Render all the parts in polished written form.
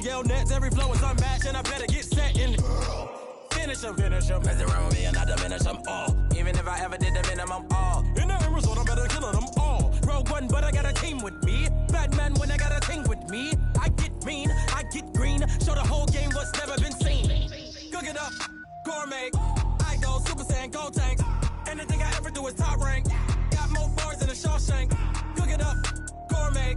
yell nets, every flow is unmatched, and I better get set in. Finish him. Mess around with me and I diminish them all. Even if I ever did the minimum, all. In the end result, I'm better killing them all. Rogue One, but I got a team with me. Batman when I got a team with me. I get mean, I get green. Show the whole game what's never been seen. Cook it up, gourmet. I go Super Saiyan, gold tank. Anything I ever do is top rank. Got more bars than a Shawshank. Cook it up, gourmet.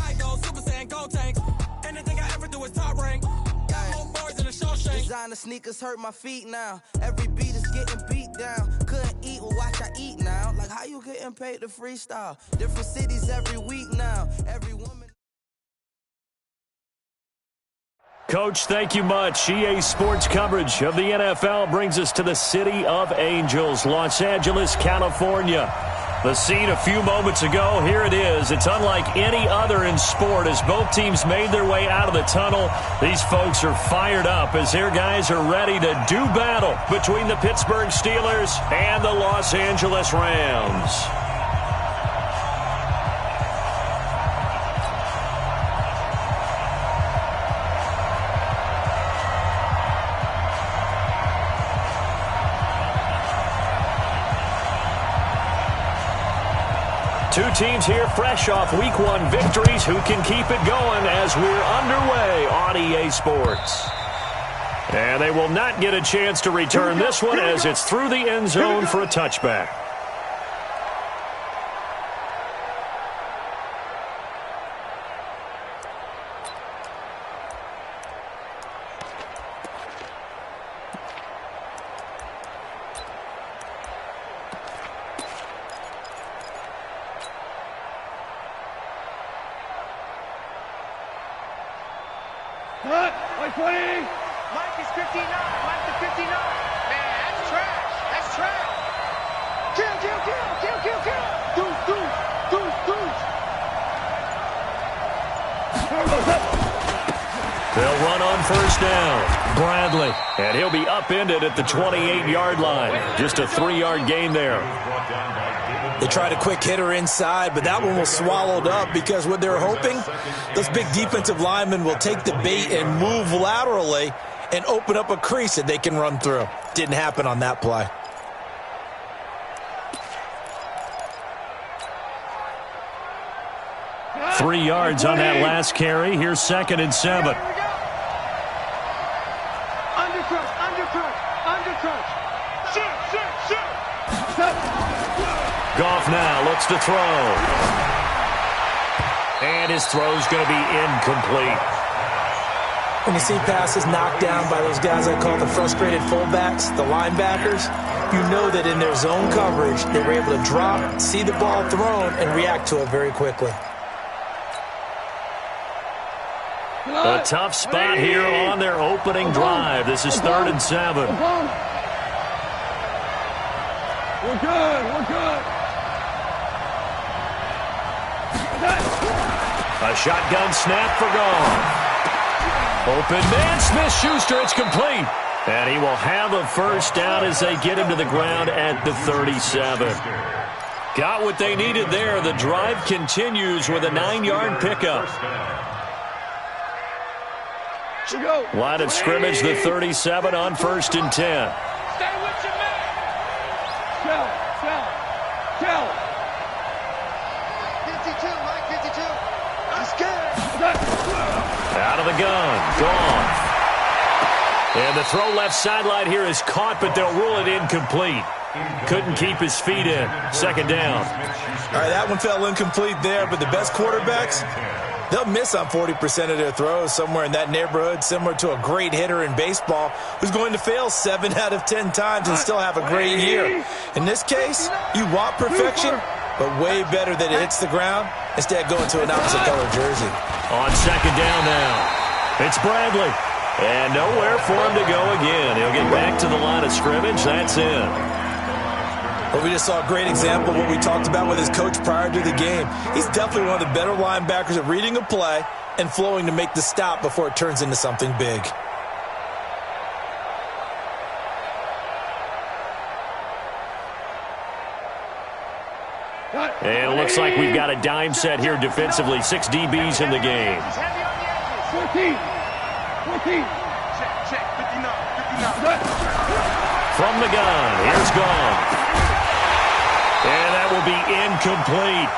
I go Super Saiyan, gold tank. Anything I ever do is top rank. Got more bars than a Shawshank. Designer sneakers hurt my feet now. Every beat is getting beat down. Couldn't eat, well watch I eat now. Like how you getting paid to freestyle? Different cities every week now. Every woman. Coach, thank you much. EA Sports coverage of the NFL brings us to the City of Angels, Los Angeles, California. The scene a few moments ago, here it is. It's unlike any other in sport as both teams made their way out of the tunnel. These folks are fired up as their guys are ready to do battle between the Pittsburgh Steelers and the Los Angeles Rams. Two teams here fresh off Week 1 victories. Who can keep it going as we're underway on EA Sports? And they will not get a chance to return this one as it's through the end zone for a touchback. Mike is 59. Mike is 59. Man, that's trash. That's trash. Kill. They'll run on first down. Bradley. And he'll be upended at the 28-yard line. Just a 3-yard gain there. They tried a quick hitter inside, but that one was swallowed up because what they're hoping, those big defensive linemen will take the bait and move laterally and open up a crease that they can run through. Didn't happen on that play. Three yards on that last carry. Here's 2nd and 7. Undercrunch. Shoot. Goff now looks to throw. And his throw's going to be incomplete. When you see passes knocked down by those guys I call the frustrated fullbacks, the linebackers, you know that in their zone coverage, they were able to drop, see the ball thrown, and react to it very quickly. A tough spot here on their opening drive. This is 3rd and 7. We're good. A shotgun snap for Goff. Open man, Smith-Schuster, it's complete. And he will have a first down as they get him to the ground at the 37. Got what they needed there. The drive continues with a 9-yard pickup. Line of scrimmage, the 37 on 1st and 10. Stay with your man. Tell. 52, Mike, 52. He's good. Out of the gun, Goff. And the throw left sideline here is caught, but they'll rule it incomplete. Couldn't keep his feet in. 2nd down. All right, that one fell incomplete there, but the best quarterbacks, they'll miss on 40% of their throws, somewhere in that neighborhood, similar to a great hitter in baseball who's going to fail 7 out of 10 times and still have a great year. In this case, you want perfection, but way better that it hits the ground instead going to an opposite color jersey. On 2nd down now, it's Bradley. And nowhere for him to go again. He'll get back to the line of scrimmage. That's it. Well, we just saw a great example of what we talked about with his coach prior to the game. He's definitely one of the better linebackers at reading a play and flowing to make the stop before it turns into something big. And it looks like we've got a dime set here defensively. 6 DBs in the game. 14. Check, 59. From the gun, here's gone. And that will be incomplete.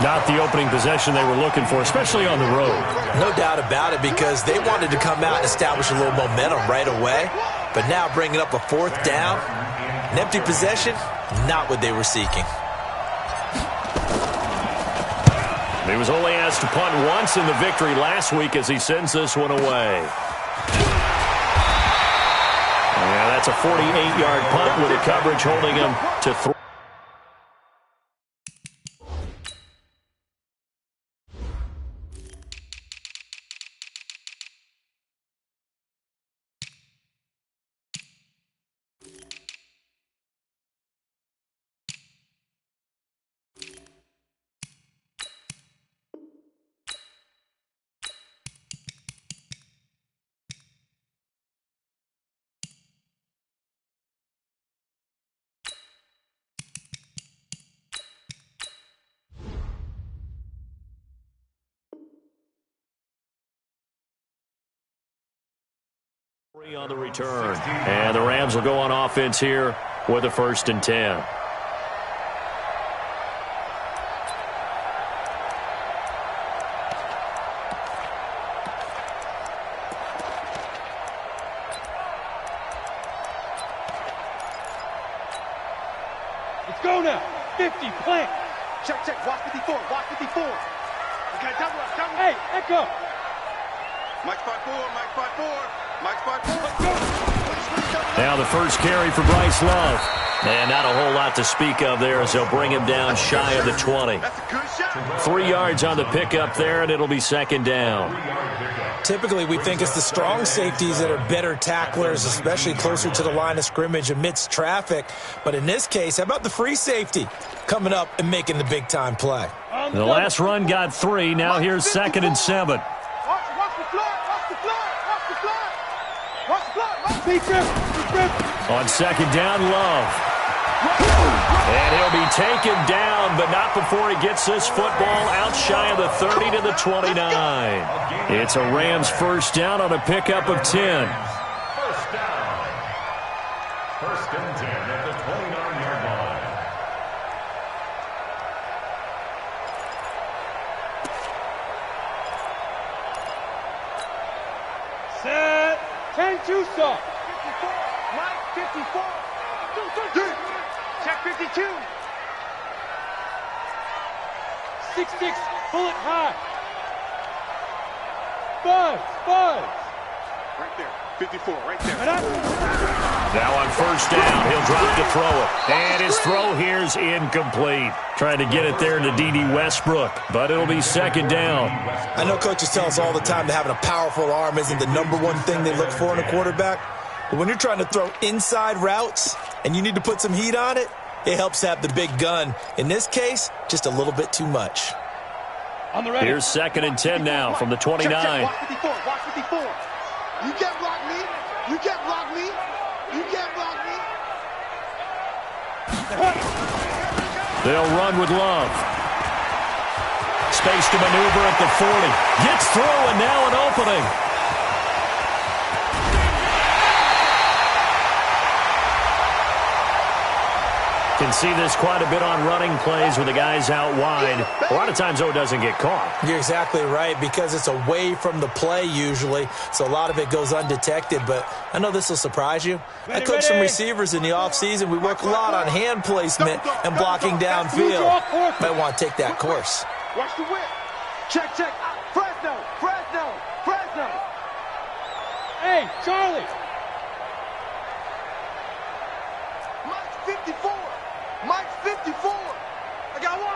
Not the opening possession they were looking for, especially on the road. No doubt about it, because they wanted to come out and establish a little momentum right away. But now bringing up a fourth down, an empty possession, not what they were seeking. He was only asked to punt once in the victory last week as he sends this one away. Yeah, that's a 48-yard punt with the coverage holding him to 3. On the return, and the Rams will go on offense here with a 1st and 10. Let's go now. 50, plant. Check. Watch 54. Okay, double up. Hey, echo. Mike 5-4. Now the first carry for Bryce Love. And not a whole lot to speak of there as they'll bring him down shy of the 20. 3 yards on the pickup there, and it'll be 2nd down. Typically, we think it's the strong safeties that are better tacklers, especially closer to the line of scrimmage amidst traffic. But in this case, how about the free safety coming up and making the big-time play? The last run got 3. Now here's 2nd and 7. On 2nd down, Love. And he'll be taken down, but not before he gets this football out shy of the 30 to the 29. It's a Rams 1st down on a pickup of 10. 1st and 10 at the 29-yard line. Set. 10-2 stop. 54. Check 52. 6-6. Bullet high. Buzz. Right there. 54. Right there. Now on 1st down, he'll drop to throw it. And his throw here's incomplete. Trying to get it there to D.D. Westbrook, but it'll be 2nd down. I know coaches tell us all the time that having a powerful arm isn't the #1 thing they look for in a quarterback. But when you're trying to throw inside routes and you need to put some heat on it, it helps to have the big gun. In this case, just a little bit too much. Here's 2nd and 10 now from the 29. Watch 54. You can't block me. They'll run with Love. Space to maneuver at the 40. Gets through, and now an opening. Can see this quite a bit on running plays with the guys out wide. A lot of times, though, it doesn't get caught. You're exactly right, because it's away from the play usually, so a lot of it goes undetected. But I know this will surprise you. I coach some receivers in the offseason. We work a lot on hand placement and blocking downfield. Might want to take that course. Watch the whip. Check. Fresno. Hey, Charlie. Mike's 54. I got one.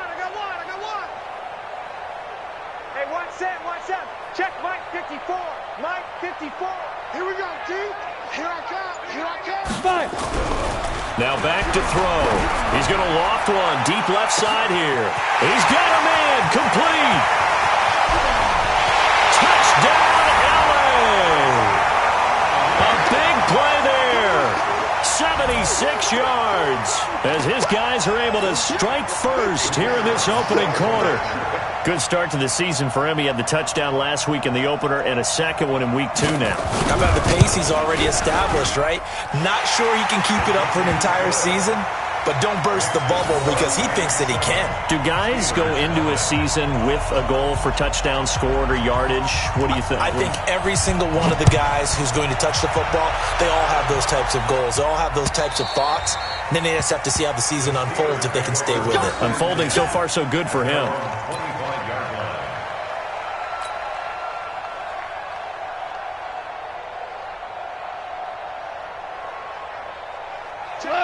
Hey, watch that. Check Mike 54. Here we go, G. Here I come. Five. Now back to throw. He's going to loft one deep left side here. He's got a man. Complete. Touchdown, LA. A big play there. 76 yards. as his guys are able to strike first here in this opening quarter. Good start to the season for him. He had the touchdown last week in the opener and a second one in week 2 now. How about the pace he's already established, right? Not sure he can keep it up for an entire season, but don't burst the bubble because he thinks that he can. Do guys go into a season with a goal for touchdown scored or yardage? What do you think? I think every single one of the guys who's going to touch the football, they all have those types of goals. They all have those types of thoughts. And then they just have to see how the season unfolds if they can stay with it. Unfolding so far so good for him.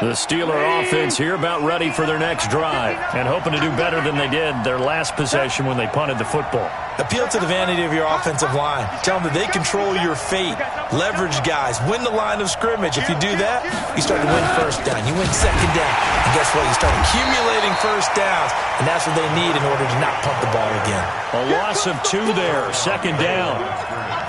The Steeler offense here about ready for their next drive and hoping to do better than they did their last possession when they punted the football. Appeal to the vanity of your offensive line. Tell them that they control your fate. Leverage guys. Win the line of scrimmage. If you do that, you start to win first down. You win second down. And guess what? You start accumulating first downs. And that's what they need in order to not punt the ball again. A loss of 2 there. Second down.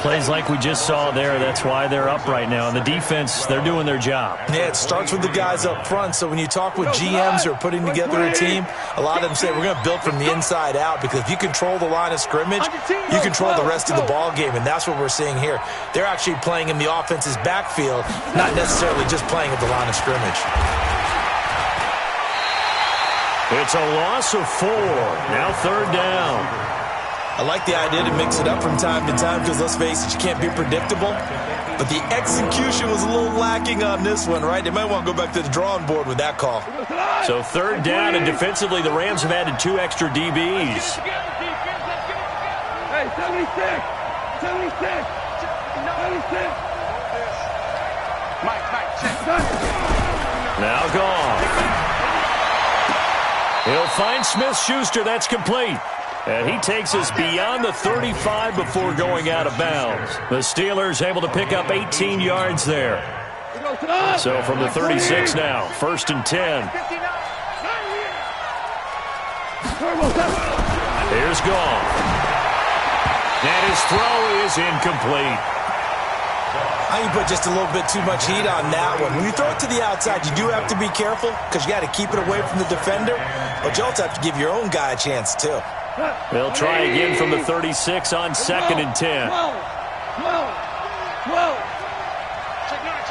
Plays like we just saw there. That's why they're up right now. And the defense, they're doing their job. Yeah, it starts with the guys up front. So when you talk with GMs who are putting together a team, a lot of them say we're going to build from the inside out because if you control the line of scrimmage, you control the rest of the ball game, and that's what we're seeing here. They're actually playing in the offense's backfield, not necessarily just playing at the line of scrimmage. It's a loss of 4. Now third down. I like the idea to mix it up from time to time because, let's face it, you can't be predictable. But the execution was a little lacking on this one, right? They might want to go back to the drawing board with that call. So third down, and defensively, the Rams have added 2 extra DBs. Hey, 76! 76! 76! Mike, check. Now gone. He'll find Smith-Schuster. That's complete. And he takes us beyond the 35 before going out of bounds. The Steelers able to pick up 18 yards there. So from the 36 now, 1st and 10. Here's Gone. And his throw is incomplete. I think you put just a little bit too much heat on that one. When you throw it to the outside, you do have to be careful because you got to keep it away from the defender. But you also have to give your own guy a chance, too. They'll try again from the 36 on 2nd and 10. 12.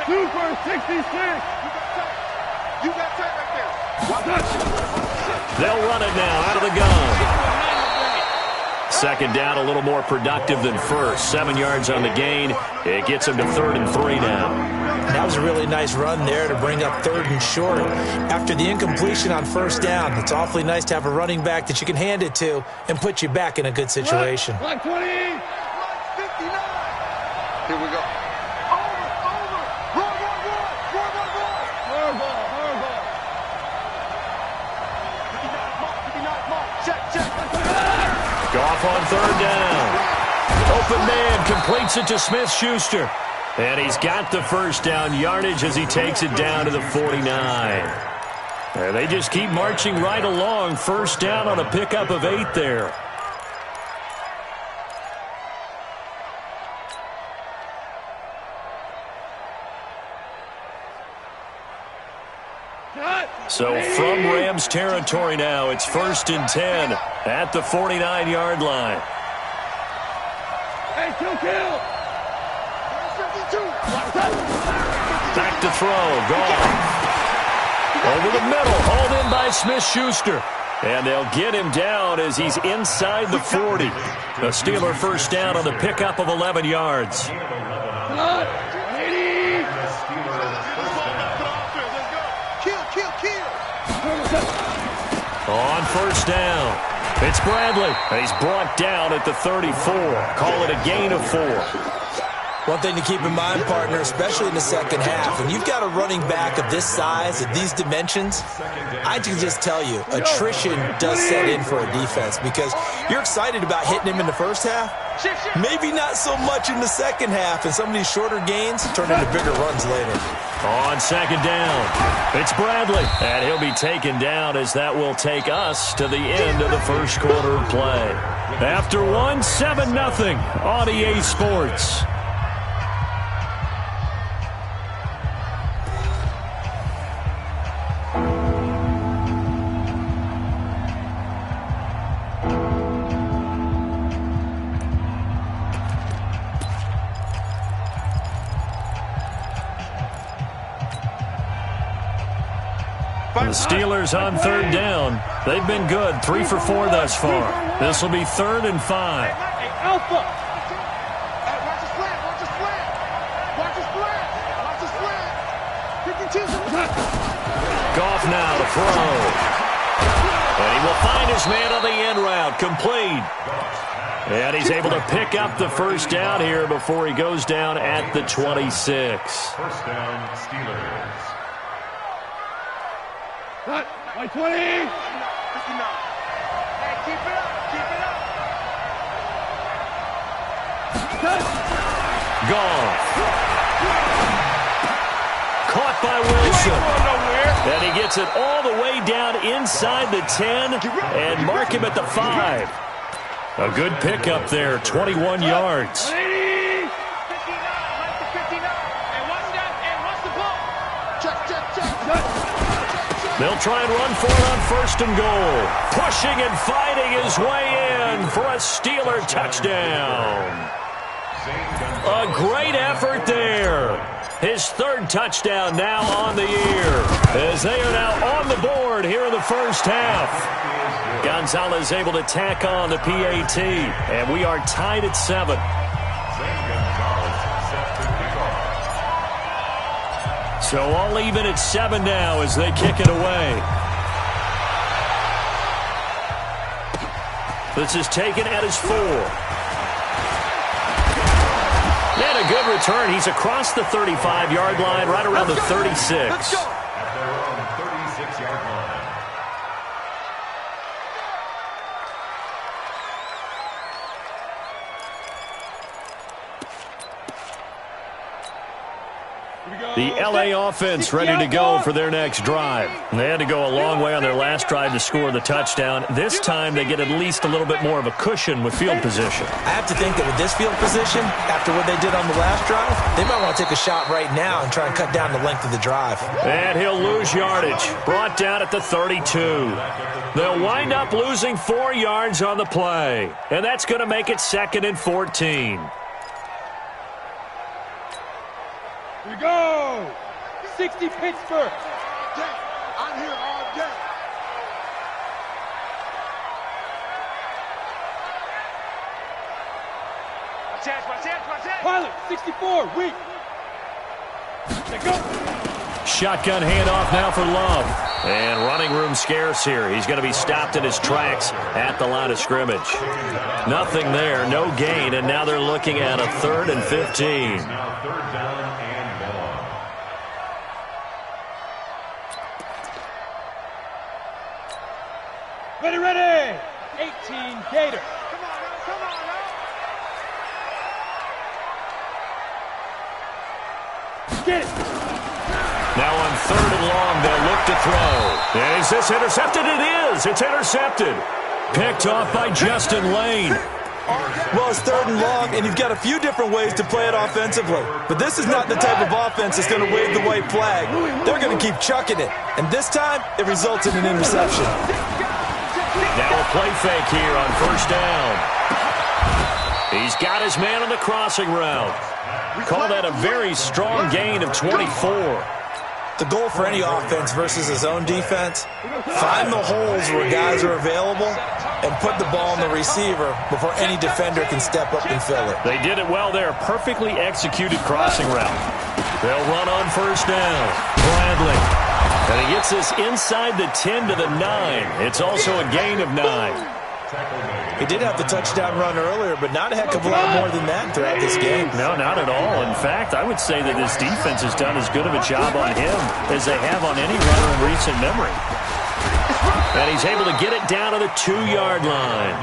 2 for 66. You got that right there. They'll run it now out of the gun. Second down, a little more productive than first. 7 yards on the gain. It gets them to 3rd and 3 now. That was a really nice run there to bring up 3rd and short. After the incompletion on 1st down, it's awfully nice to have a running back that you can hand it to and put you back in a good situation. 120. 59. Here we go. Goff on 3rd down. Open man completes it to Smith-Schuster. And he's got the first down yardage as he takes it down to the 49. And they just keep marching right along. First down on a pickup of 8 there. So from Rams territory now, it's 1st and 10 at the 49-yard line. Hey, kill. Back to throw. Gone. Over the middle. Hauled in by Smith-Schuster. And they'll get him down as he's inside the 40. The Steeler first down on the pickup of 11 yards. On 1st down, it's Bradley. He's brought down at the 34. Call it a gain of 4. One thing to keep in mind, partner, especially in the second half, when you've got a running back of this size, of these dimensions, I can just tell you, attrition does set in for a defense because you're excited about hitting him in the first half, maybe not so much in the second half, and some of these shorter gains turn into bigger runs later. On 2nd down, it's Bradley, and he'll be taken down as that will take us to the end of the first quarter of play. After one, 7-0 on EA Sports. The Steelers on third down. They've been good, 3 for 4 thus far. This will be 3rd and 5. Hey, Alpha. Hey, watch the slant. Watch the slant. Watch the slant. Watch the slant. 52. Goff now to throw. And he will find his man on the end route. Complete. And he's able to pick up the first down here before he goes down at the 26. First down, Steelers. Cut. 120. 59. Hey, keep it up. Keep it up. Cut. Goff. Caught by Wilson. And he gets it all the way down inside the 10 and mark him at the 5. A good pickup there, 21 yards. 59. Hey, watch that. Hey, watch the ball. Check. They'll try and run for it on 1st and goal. Pushing and fighting his way in for a Steeler touchdown. A great effort there. His 3rd touchdown now on the year, as they are now on the board here in the first half. Gonzalez able to tack on the PAT, and we are tied at 7. So all even at 7 now as they kick it away. This is taken at his 4. And a good return. He's across the 35-yard line, right around the 36. At their own 36-yard line. The L.A. offense ready to go for their next drive. They had to go a long way on their last drive to score the touchdown. This time they get at least a little bit more of a cushion with field position. I have to think that with this field position, after what they did on the last drive, they might want to take a shot right now and try and cut down the length of the drive. And he'll lose yardage. Brought down at the 32. They'll wind up losing 4 yards on the play. And that's going to make it 2nd and 14. Here we go. 60 Pittsburgh. I'm here all day. Watch out. Pilot, 64, weak. Let go. Shotgun handoff now for Love. And running room scarce here. He's going to be stopped in his tracks at the line of scrimmage. Nothing there, no gain, and now they're looking at a 3rd and 15. Now 3rd down and long. Ready. 18 Gator. Come on now. Get it. Now on 3rd and long, they'll look to throw. Is this intercepted? It is. It's intercepted. Picked off by Justin Lane. Well, it's 3rd and long, and you've got a few different ways to play it offensively. But this is not the type of offense that's going to wave the white flag. They're going to keep chucking it. And this time, it results in an interception. Now a play fake here on 1st down. He's got his man on the crossing route. Call that a very strong gain of 24. The goal for any offense versus his own defense, find the holes where guys are available and put the ball on the receiver before any defender can step up and fill it. They did it well there. Perfectly executed crossing route. They'll run on 1st down. Bradley. And he gets this inside the 10 to the 9. It's also a gain of 9. He did have the touchdown run earlier, but not a heck of a lot more than that throughout this game. No, not at all. In fact, I would say that this defense has done as good of a job on him as they have on any runner in recent memory. And he's able to get it down to the 2-yard line.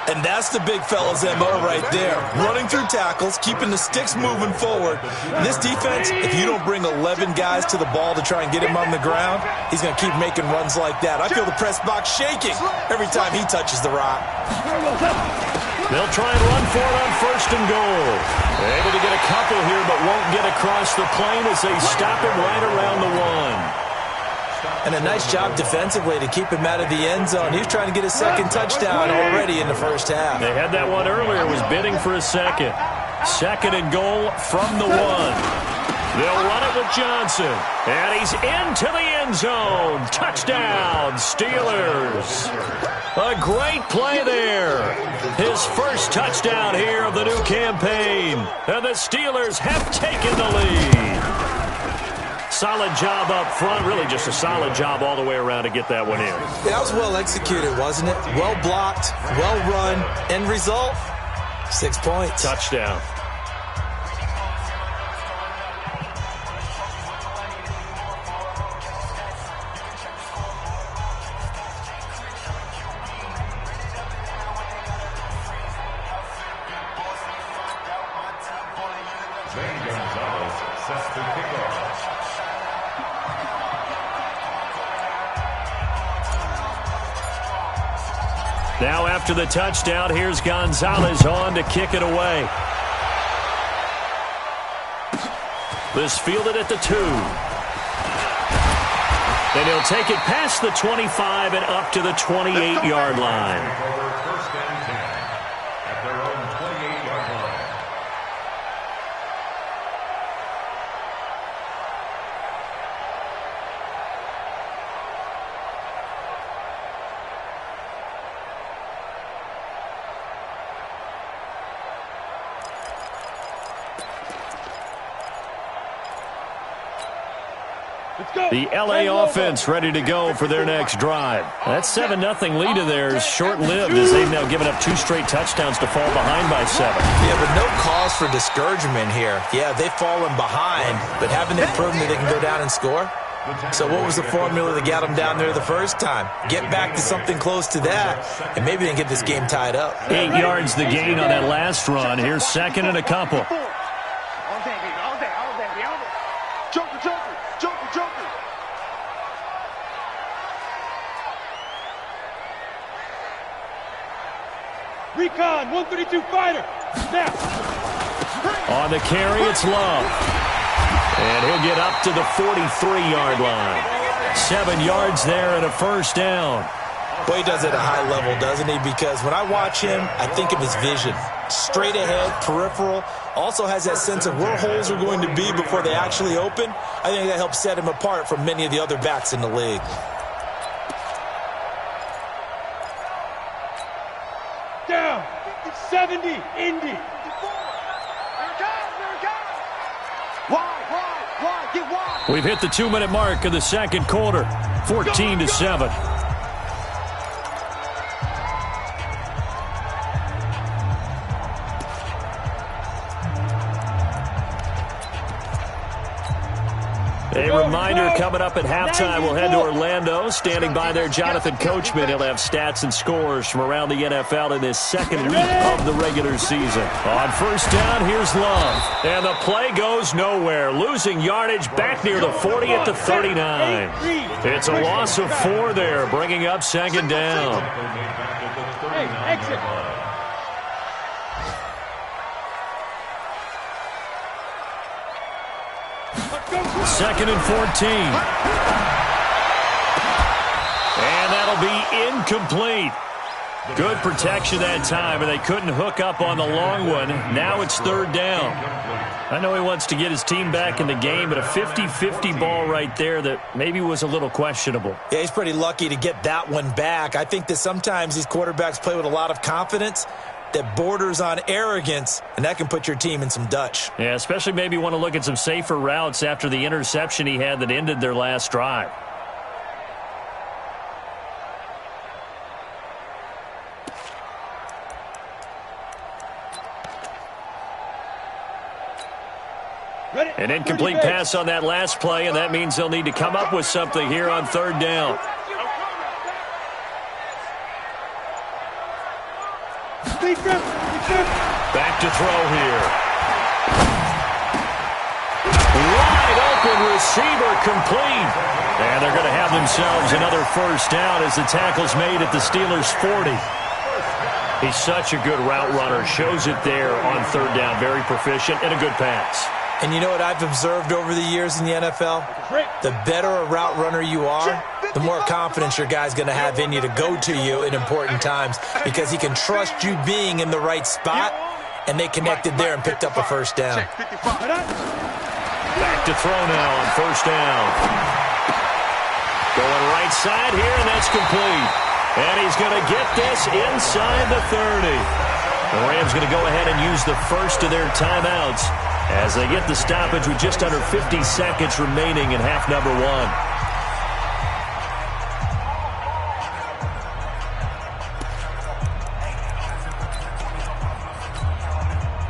And that's the big fella's MO right there. Running through tackles, keeping the sticks moving forward. This defense, if you don't bring 11 guys to the ball to try and get him on the ground, he's going to keep making runs like that. I feel the press box shaking every time he touches the rock. They'll try and run for it on 1st and goal. They're able to get a couple here, but won't get across the plane as they stop him right around the 1. And a nice job defensively to keep him out of the end zone. He was trying to get his 2nd touchdown already in the first half. They had that one earlier, was bidding for a 2nd. 2nd and goal from the 1. They'll run it with Johnson. And he's into the end zone. Touchdown, Steelers. A great play there. His first touchdown here of the new campaign. And the Steelers have taken the lead. Solid job up front. Really just a solid job all the way around to get that one in. That was well executed, wasn't it? Well blocked, well run. End result, 6 points. Touchdown. Now after the touchdown, here's Gonzalez on to kick it away. This fielded at the 2. And he'll take it past the 25 and up to the 28-yard line. First and 10 at their own 28-yard line. The LA offense ready to go for their next drive. That 7-0 lead of theirs short-lived as they've now given up 2 straight touchdowns to fall behind by 7. Yeah, but no cause for discouragement here. Yeah, they've fallen behind, but haven't they proven that they can go down and score? So what was the formula that got them down there the first time? Get back to something close to that, and maybe they can get this game tied up. 8 yards the gain on that last run. Here's second and a couple. Recon, 132 fighter. Snap. On the carry, it's Love. And he'll get up to the 43-yard line. 7 yards there and a first down. Boy, he does it at a high level, doesn't he? Because when I watch him, I think of his vision. Straight ahead, peripheral. Also has that sense of where holes are going to be before they actually open. I think that helps set him apart from many of the other backs in the league. Down. 70. Indy. We've hit the 2-minute mark of the second quarter. 14-7. A reminder coming up at halftime. We'll head to Orlando. Standing by there, Jonathan Coachman. He'll have stats and scores from around the NFL in this second week of the regular season. On first down, here's Love. And the play goes nowhere. Losing yardage back near the 40 at the 39. It's a loss of 4 there, bringing up second down. Hey, exit. Second and 14. And that'll be incomplete. Good protection that time, and they couldn't hook up on the long one. Now it's third down. I know he wants to get his team back in the game, but a 50-50 ball right there that maybe was a little questionable. Yeah, he's pretty lucky to get that one back. I think that sometimes these quarterbacks play with a lot of confidence that borders on arrogance, and that can put your team in some Dutch. Yeah, especially maybe want to look at some safer routes after the interception he had that ended their last drive. An incomplete pass on that last play, and that means they'll need to come up with something here on third down. Back to throw here. Wide open receiver complete. And they're going to have themselves another first down as the tackle's made at the Steelers' 40. He's such a good route runner. Shows it there on third down. Very proficient and a good pass. And you know what I've observed over the years in the NFL? The better a route runner you are, the more confidence your guy's going to have in you to go to you in important times because he can trust you being in the right spot, and they connected there and picked up a first down. Back to throw now on first down. Going right side here, and that's complete. And he's going to get this inside the 30. The Rams going to go ahead and use the first of their timeouts as they get the stoppage with just under 50 seconds remaining in half number one.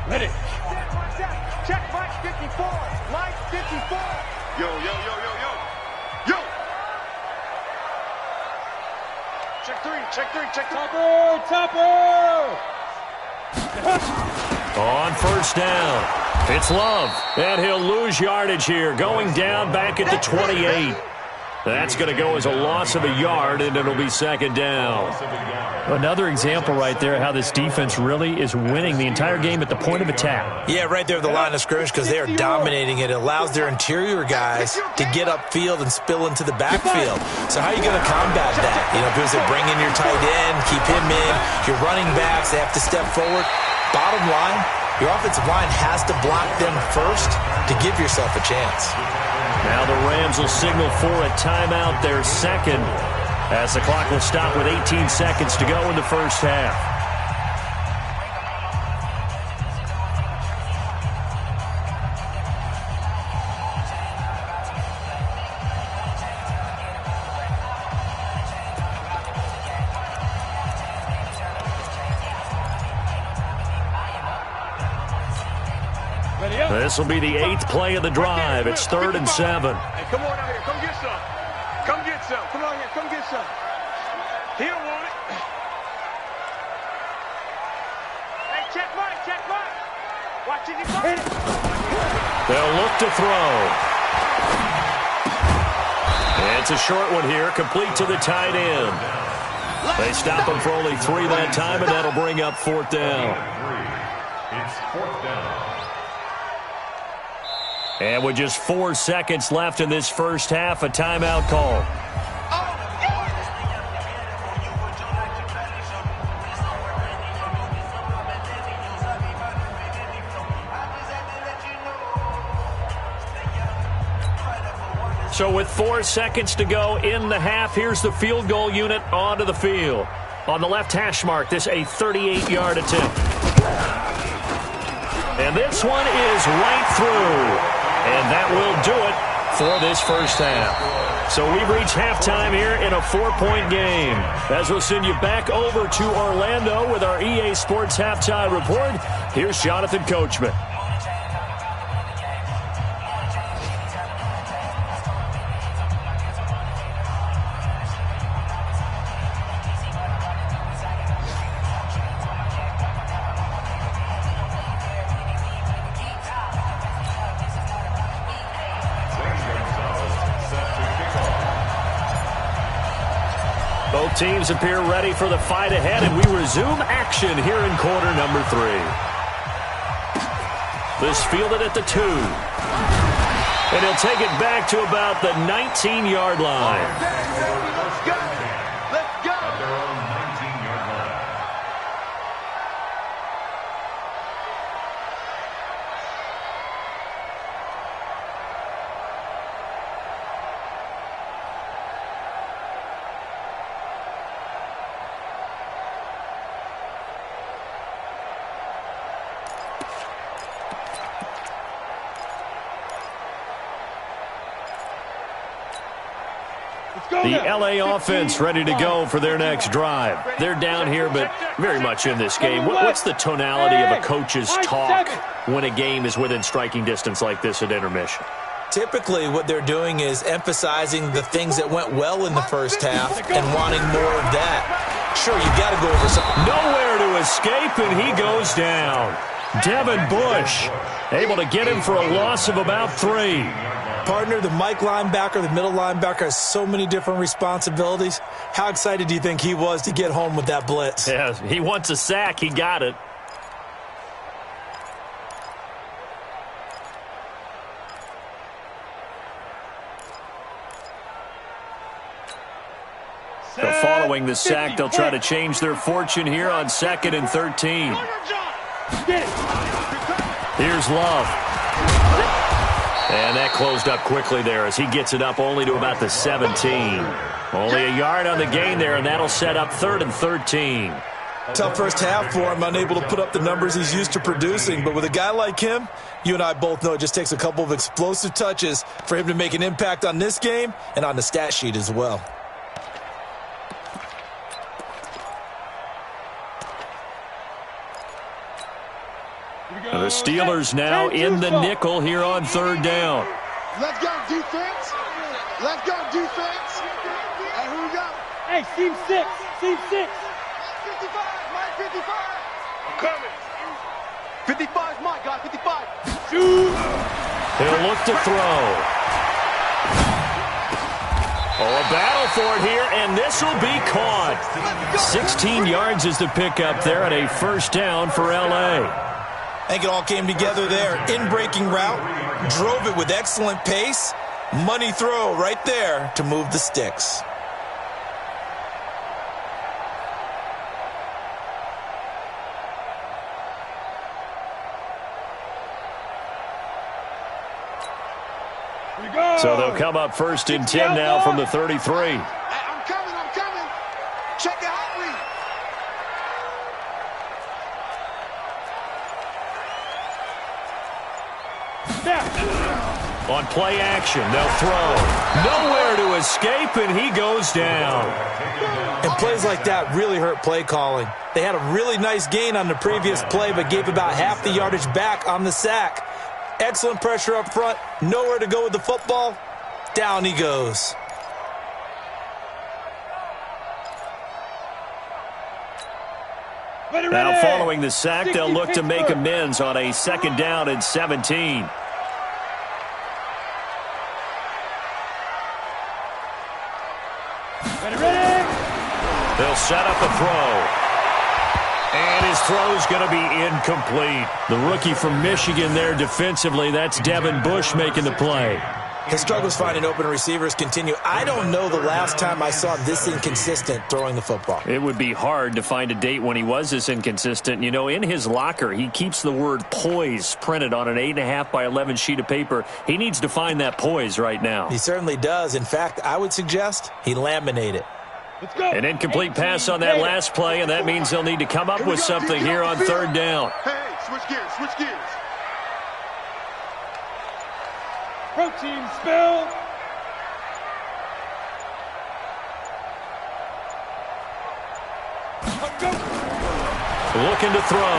Ready. Check Mike 54. Mike 54. Yo, yo, yo, yo, yo. Yo. Check three, check three, check three. Topper! On first down, it's Love, and he'll lose yardage here, going down back at the 28. That's going to go as a loss of a yard, and it'll be second down. Another example right there how this defense really is winning the entire game at the point of attack. Yeah, right there at the line of scrimmage because they are dominating it. It allows their interior guys to get upfield and spill into the backfield. So how are you going to combat that? You know, because they bring in your tight end, keep him in. Your running backs, they have to step forward. Bottom line, your offensive line has to block them first to give yourself a chance. Now the Rams will signal for a timeout, their second, as the clock will stop with 18 seconds to go in the first half. This will be the 8th play of the drive. It's 3rd and 7. Hey, come on out here. Come get some. Come get some. Come on here. Come get some. He don't want it. Hey, check Mike. Check Mike. Watch it. They'll look to throw. It's a short one here, complete to the tight end. They stop him for only 3 that time, and that'll bring up 4th down. It's 4th down. And with just 4 seconds left in this first half, a timeout call. So with 4 seconds to go in the half, here's the field goal unit onto the field. On the left hash mark, this a 38-yard attempt. And this one is right through. And that will do it for this first half. So we've reached halftime here in a 4-point game. As we'll send you back over to Orlando with our EA Sports Halftime Report, here's Jonathan Coachman. Both teams appear ready for the fight ahead, and we resume action here in quarter number 3. This fielded at the 2. And he'll take it back to about the 19-yard line. Let's go. Let's go. At their own 19-yard line. The LA offense ready to go for their next drive. They're down here, but very much in this game. What's the tonality of a coach's talk when a game is within striking distance like this at intermission? Typically, what they're doing is emphasizing the things that went well in the first half and wanting more of that. Sure, you've got to go over something. Nowhere to escape, and he goes down. Devin Bush able to get him for a loss of about 3. Partner, the Mike linebacker, the middle linebacker has so many different responsibilities. How excited do you think he was to get home with that blitz? Yeah, he wants a sack. He got it. So following the sack, they'll try to change their fortune here on 2nd and 13. Here's Love. And that closed up quickly there as he gets it up only to about the 17. Only a yard on the gain there, and that'll set up 3rd and 13. Tough first half for him, unable to put up the numbers he's used to producing. But with a guy like him, you and I both know it just takes a couple of explosive touches for him to make an impact on this game and on the stat sheet as well. The Steelers now in the nickel here on 3rd down. Let's go, defense. Let's go, defense. And here we go. Hey, team 6. Team 6. 55. Mike 55. I'm coming. 55 is mine, guy. 55. Shoot. He'll look to throw. Oh, a battle for it here, and this will be caught. 16 yards is the pickup there at a 1st down for L.A. I think it all came together there. In-breaking route, drove it with excellent pace. Money throw right there to move the sticks. So they'll come up 1st and 10 now from the 33. Hey, I'm coming. Check the hot read. On play action, they'll throw. Nowhere to escape, and he goes down. And plays like that really hurt play calling. They had a really nice gain on the previous play, but gave about half the yardage back on the sack. Excellent pressure up front. Nowhere to go with the football. Down he goes. Now following the sack, they'll look to make amends on a 2nd down and 17. They'll set up a throw. And his throw's going to be incomplete. The rookie from Michigan there defensively, that's Devin Bush making the play. His struggles finding open receivers continue. I don't know the last time I saw him this inconsistent throwing the football. It would be hard to find a date when he was this inconsistent. You know, in his locker, he keeps the word poise printed on an 8.5 by 11 sheet of paper. He needs to find that poise right now. He certainly does. In fact, I would suggest he laminate it. An incomplete pass on that last play, and that means they'll need to come up with something here on 3rd down. Hey, switch gears. Protein spill. Looking to throw.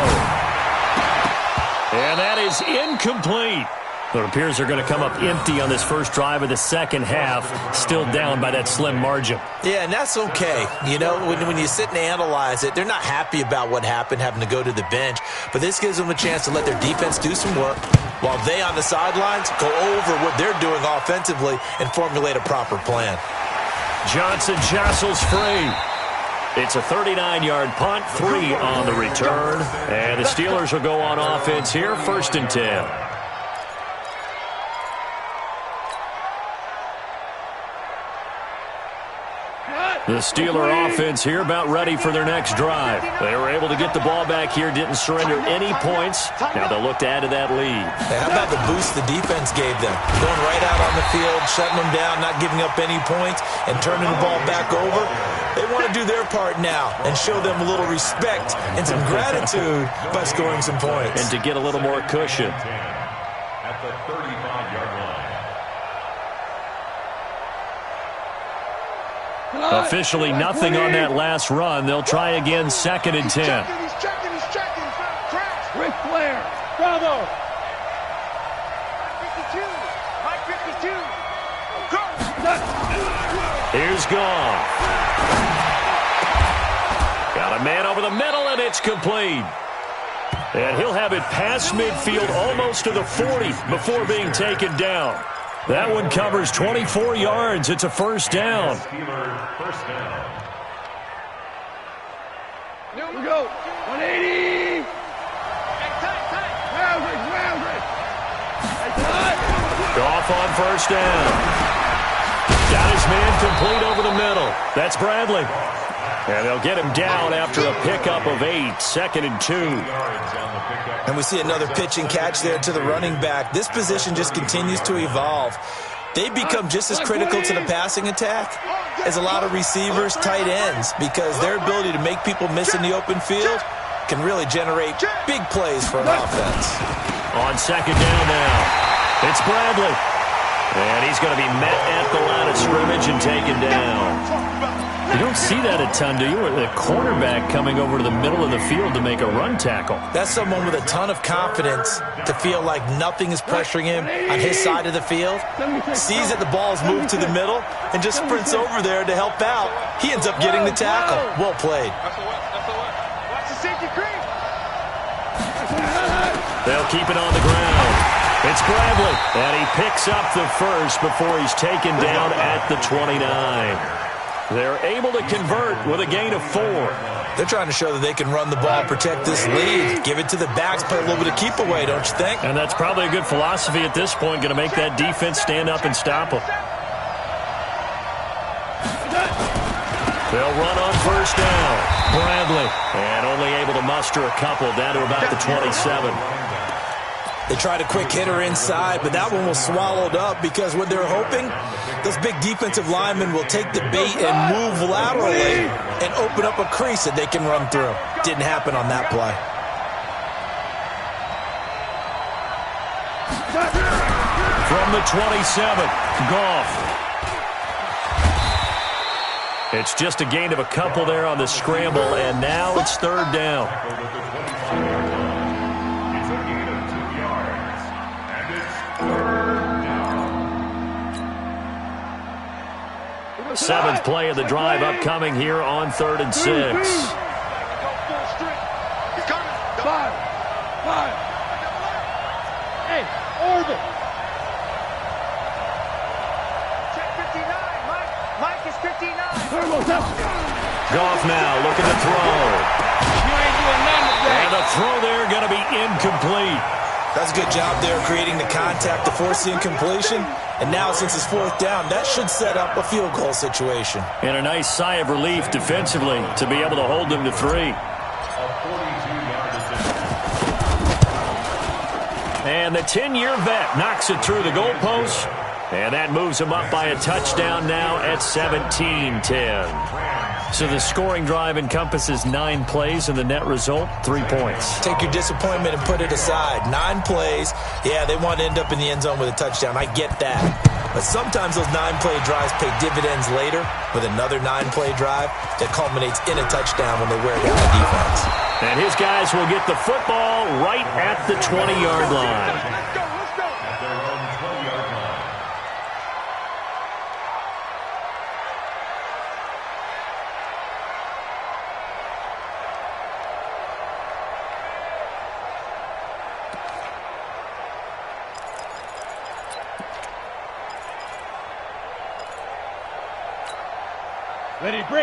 And that is incomplete. It appears they're going to come up empty on this first drive of the 2nd half, still down by that slim margin. Yeah, and that's okay. You know, when you sit and analyze it, they're not happy about what happened, having to go to the bench. But this gives them a chance to let their defense do some work while they on the sidelines go over what they're doing offensively and formulate a proper plan. Johnson jostles free. It's a 39-yard punt, 3 on the return. And the Steelers will go on offense here, 1st and 10. The Steeler offense here about ready for their next drive. They were able to get the ball back here, didn't surrender any points. Now they'll look to add to that lead. Hey, how about the boost the defense gave them? Going right out on the field, shutting them down, not giving up any points, and turning the ball back over. They want to do their part now and show them a little respect and some gratitude by scoring some points. And to get a little more cushion. At the 35-yard line. Officially nothing on that last run. They'll try again, 2nd and 10. He's checking. Ric Flair. Bravo. Mike 52. Go. Here's gone. Got a man over the middle, and it's complete. And he'll have it past midfield almost to the 40 before being taken down. That one covers 24 yards. It's a 1st down. First down. Here we go. 180. Off on 1st down. Got his man complete over the middle. That's Bradley. And they'll get him down after a pickup of 8, 2nd and 2. And we see another pitch and catch there to the running back. This position just continues to evolve. They become just as critical to the passing attack as a lot of receivers, tight ends, because their ability to make people miss in the open field can really generate big plays for an offense. On 2nd down now, it's Bradley. And he's going to be met at the line of scrimmage and taken down. You don't see that a ton, do you? The cornerback coming over to the middle of the field to make a run tackle. That's someone with a ton of confidence to feel like nothing is pressuring him on his side of the field. Sees that the ball is moved to the middle and just sprints over there to help out. He ends up getting the tackle. Well played. Watch the safety creep. They'll keep it on the ground. It's Bradley, and he picks up the first before he's taken down at the 29. They're able to convert with a gain of 4. They're trying to show that they can run the ball, protect this lead, give it to the backs, play a little bit of keep away, don't you think? And that's probably a good philosophy at this point, going to make that defense stand up and stop them. They'll run on 1st down. Bradley, and only able to muster a couple down to about the 27. They tried a quick hitter inside, but that one was swallowed up because what they're hoping, those big defensive linemen will take the bait and move laterally and open up a crease that they can run through. Didn't happen on that play. From the 27, Goff. It's just a gain of a couple there on the scramble, and now it's 3rd down. 7th play of the drive upcoming here on 3rd and 6. He's coming. 5. Hey, orbit. Check 59. Mike is 59. Goff now looking to throw. And the throw there going to be incomplete. That's a good job there creating the contact to force the incompletion. And now since it's 4th down, that should set up a field goal situation. And a nice sigh of relief defensively to be able to hold them to 3. And the 10-year vet knocks it through the goalpost. And that moves him up by a touchdown now at 17-10. So the scoring drive encompasses 9 plays, and the net result, 3 points. Take your disappointment and put it aside. 9 plays. Yeah, they want to end up in the end zone with a touchdown. I get that. But sometimes those 9-play drives pay dividends later with another 9-play drive that culminates in a touchdown when they wear down the defense. And his guys will get the football right at the 20-yard line.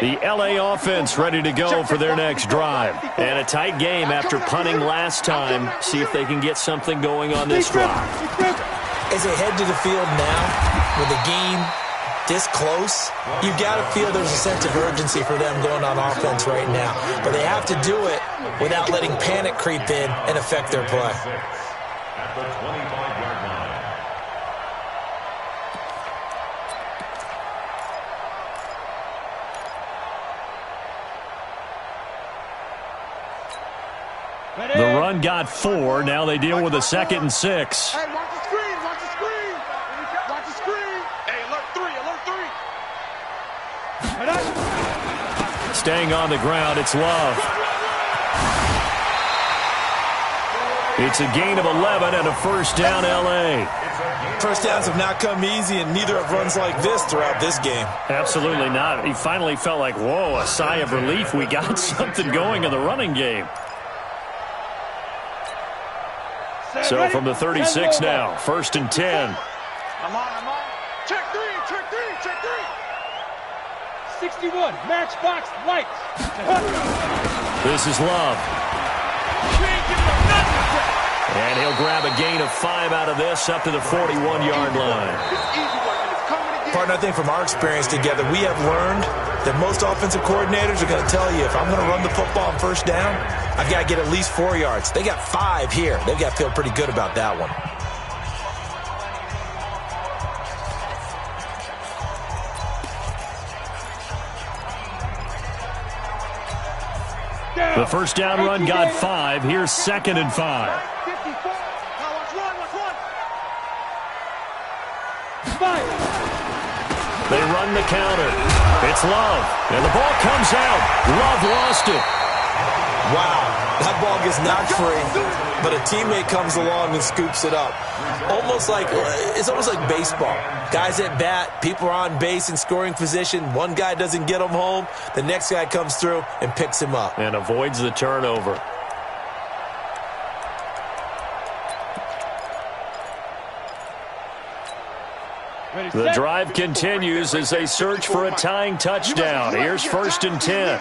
The LA offense ready to go for their next drive. And a tight game after punting last time. See if they can get something going on this drive. As they head to the field now, with the game this close, you've got to feel there's a sense of urgency for them going on offense right now. But they have to do it without letting panic creep in and affect their play. At the 25-yard line. The run got 4. Now they deal with a 2nd and 6. Hey, watch the screen. Watch the screen. Watch the screen. Hey, alert 3. Alert 3. Staying on the ground, it's Love. It's a gain of 11 and a 1st down, L.A. First downs have not come easy, and neither have runs like this throughout this game. Absolutely not. He finally felt like, whoa, a sigh of relief. We got something going in the running game. So from the 36 now, 1st and 10. I'm on. Check 3. 61, matchbox lights. This is Love. And he'll grab a gain of 5 out of this up to the 41-yard line. It's easy work, and it's coming Partner, I think from our experience together, we have learned that most offensive coordinators are going to tell you, if I'm going to run the football on first down, I've got to get at least 4 yards. They got 5 here. They've got to feel pretty good about that one. The first down run got 5. Here's 2nd and 5. They run the counter. It's Love. And the ball comes out. Love lost it. Wow. That ball gets knocked free, but a teammate comes along and scoops it up. It's almost like baseball. Guys at bat, people are on base in scoring position. One guy doesn't get him home. The next guy comes through and picks him up. And avoids the turnover. The drive continues as they search for a tying touchdown. Here's 1st and 10.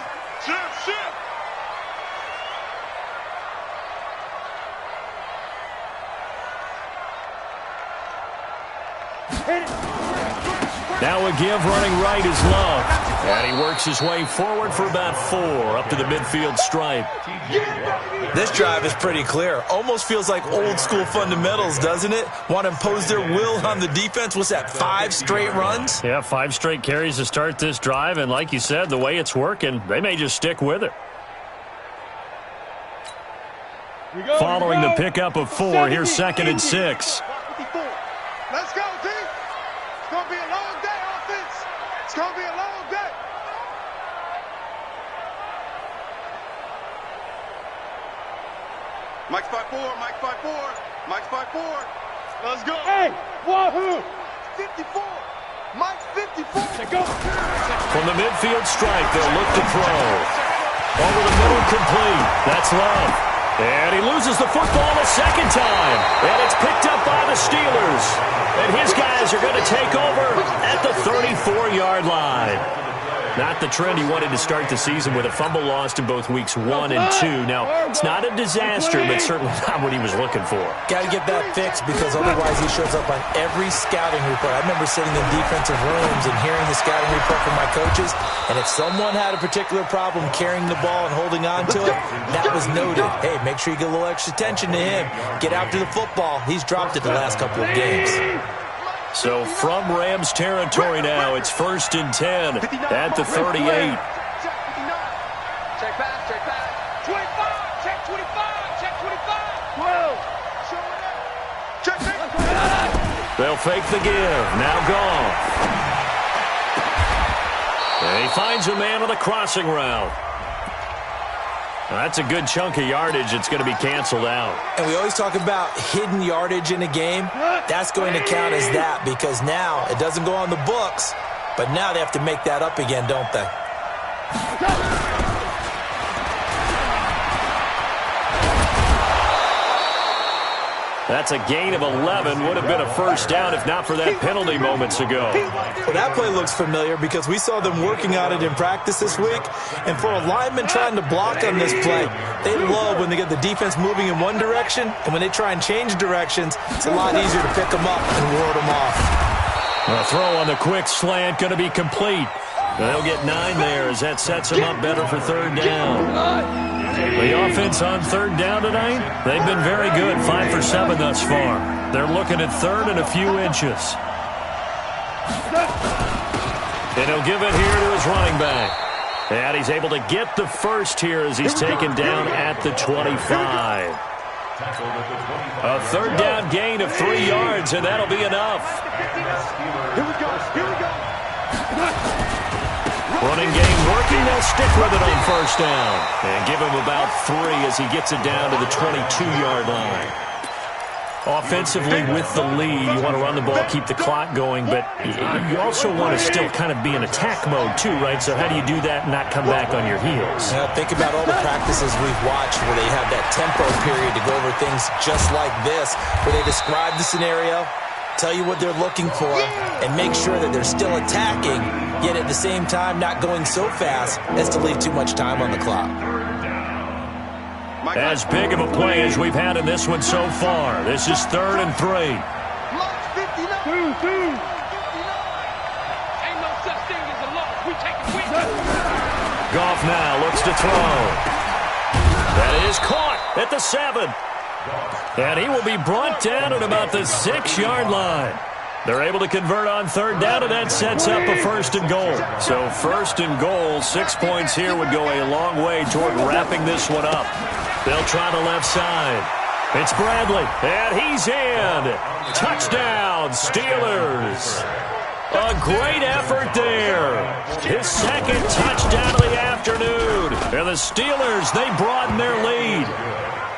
Now a give running right is Love. And he works his way forward for about 4 up to the midfield stripe. This drive is pretty clear. Almost feels like old school fundamentals, doesn't it? Want to impose their will on the defense. What's that, 5 straight runs? Yeah, 5 straight carries to start this drive. And like you said, the way it's working, they may just stick with it. Following the pickup of 4, here's 2nd and 6. Let's go, team. It's going to be a long day, offense. It's going to be a long day. Mike's 5-4, Mike's 5-4, Mike's 5-4. Let's go. Hey, wahoo. 54. Mike's 54. Let's go. From the midfield stripe, they'll look to throw. Over the middle, complete. That's Love. And he loses the football a second time. And it's picked up by the Steelers. And his guys are going to take over at the 34-yard line. Not the trend he wanted to start the season with a fumble lost in both weeks 1 and 2. Now, it's not a disaster, but certainly not what he was looking for. Got to get that fixed because otherwise he shows up on every scouting report. I remember sitting in defensive rooms and hearing the scouting report from my coaches, and if someone had a particular problem carrying the ball and holding on to it, that was noted. Hey, make sure you get a little extra attention to him. Get out to the football. He's dropped it the last couple of games. So from Rams territory now, it's 1st and 10 at the 38. Check back, check back. 25, check 25, check 25. 12. Check back. They'll fake the give. Now gone. And he finds a man on the crossing route. That's a good chunk of yardage. It's going to be canceled out. And we always talk about hidden yardage in a game. That's going to count as that because now it doesn't go on the books, but now they have to make that up again, don't they? That's a gain of 11. Would have been a first down if not for that penalty moments ago. Well, that play looks familiar because we saw them working on it in practice this week. And for a lineman trying to block on this play, they love when they get the defense moving in one direction. And when they try and change directions, it's a lot easier to pick them up and ward them off. A throw on the quick slant going to be complete. They'll get 9 there as that sets them up better for 3rd down. The offense on 3rd down tonight, they've been very good, 5 for 7 thus far. They're looking at 3rd and a few inches. And he'll give it here to his running back. And he's able to get the first here as he's taken down at the 25. A 3rd down gain of 3 yards, and that'll be enough. Here we go, here we go. Running game working. They'll stick with it on 1st down. And give him about 3 as he gets it down to the 22-yard line. Offensively with the lead, you want to run the ball, keep the clock going, but you also want to still kind of be in attack mode too, right? So how do you do that and not come back on your heels? Yeah, think about all the practices we've watched where they have that tempo period to go over things just like this, where they describe the scenario, tell you what they're looking for, and make sure that they're still attacking, yet at the same time not going so fast as to leave too much time on the clock. As big of a play as we've had in this one so far. This is 3rd and 3. Goff now looks to throw. That is caught at the 7. And he will be brought down at about the 6-yard line. They're able to convert on 3rd down, and that sets up a 1st and goal. So 1st and goal, 6 points here would go a long way toward wrapping this one up. They'll try the left side. It's Bradley, and he's in. Touchdown, Steelers. A great effort there. His 2nd touchdown of the afternoon. And the Steelers, they broaden their lead.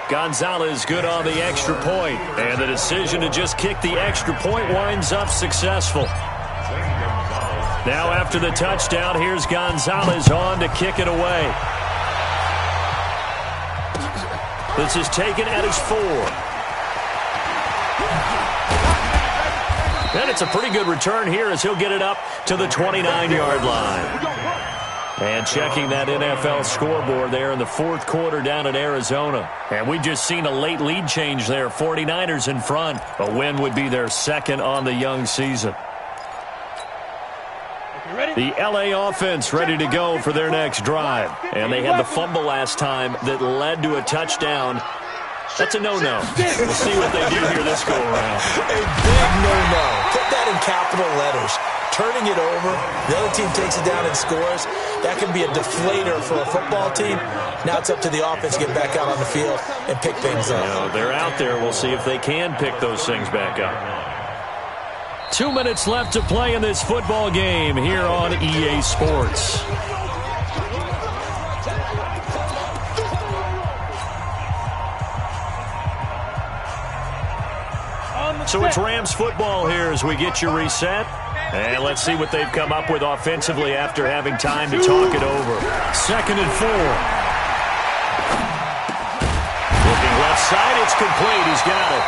Gonzalez good on the extra point, and the decision to just kick the extra point winds up successful. Now after the touchdown, here's Gonzalez on to kick it away. This is taken at his 4. And it's a pretty good return here as he'll get it up to the 29-yard line. And checking that NFL scoreboard there in the 4th quarter down in Arizona. And we just seen a late lead change there. 49ers in front. A win would be their 2nd on the young season. The LA offense ready to go for their next drive. And they had the fumble last time that led to a touchdown. That's a no-no. We'll see what they do here this go-around. A big no-no. Put that in capital letters. Turning it over, the other team takes it down and scores. That can be a deflator for a football team. Now it's up to the offense to get back out on the field and pick things up. You know, they're out there. We'll see if they can pick those things back up. 2 minutes left to play in this football game here on EA Sports. So it's Rams football here as we get you reset. And let's see what they've come up with offensively after having time to talk it over. 2nd and 4. Looking left side, it's complete. He's got it.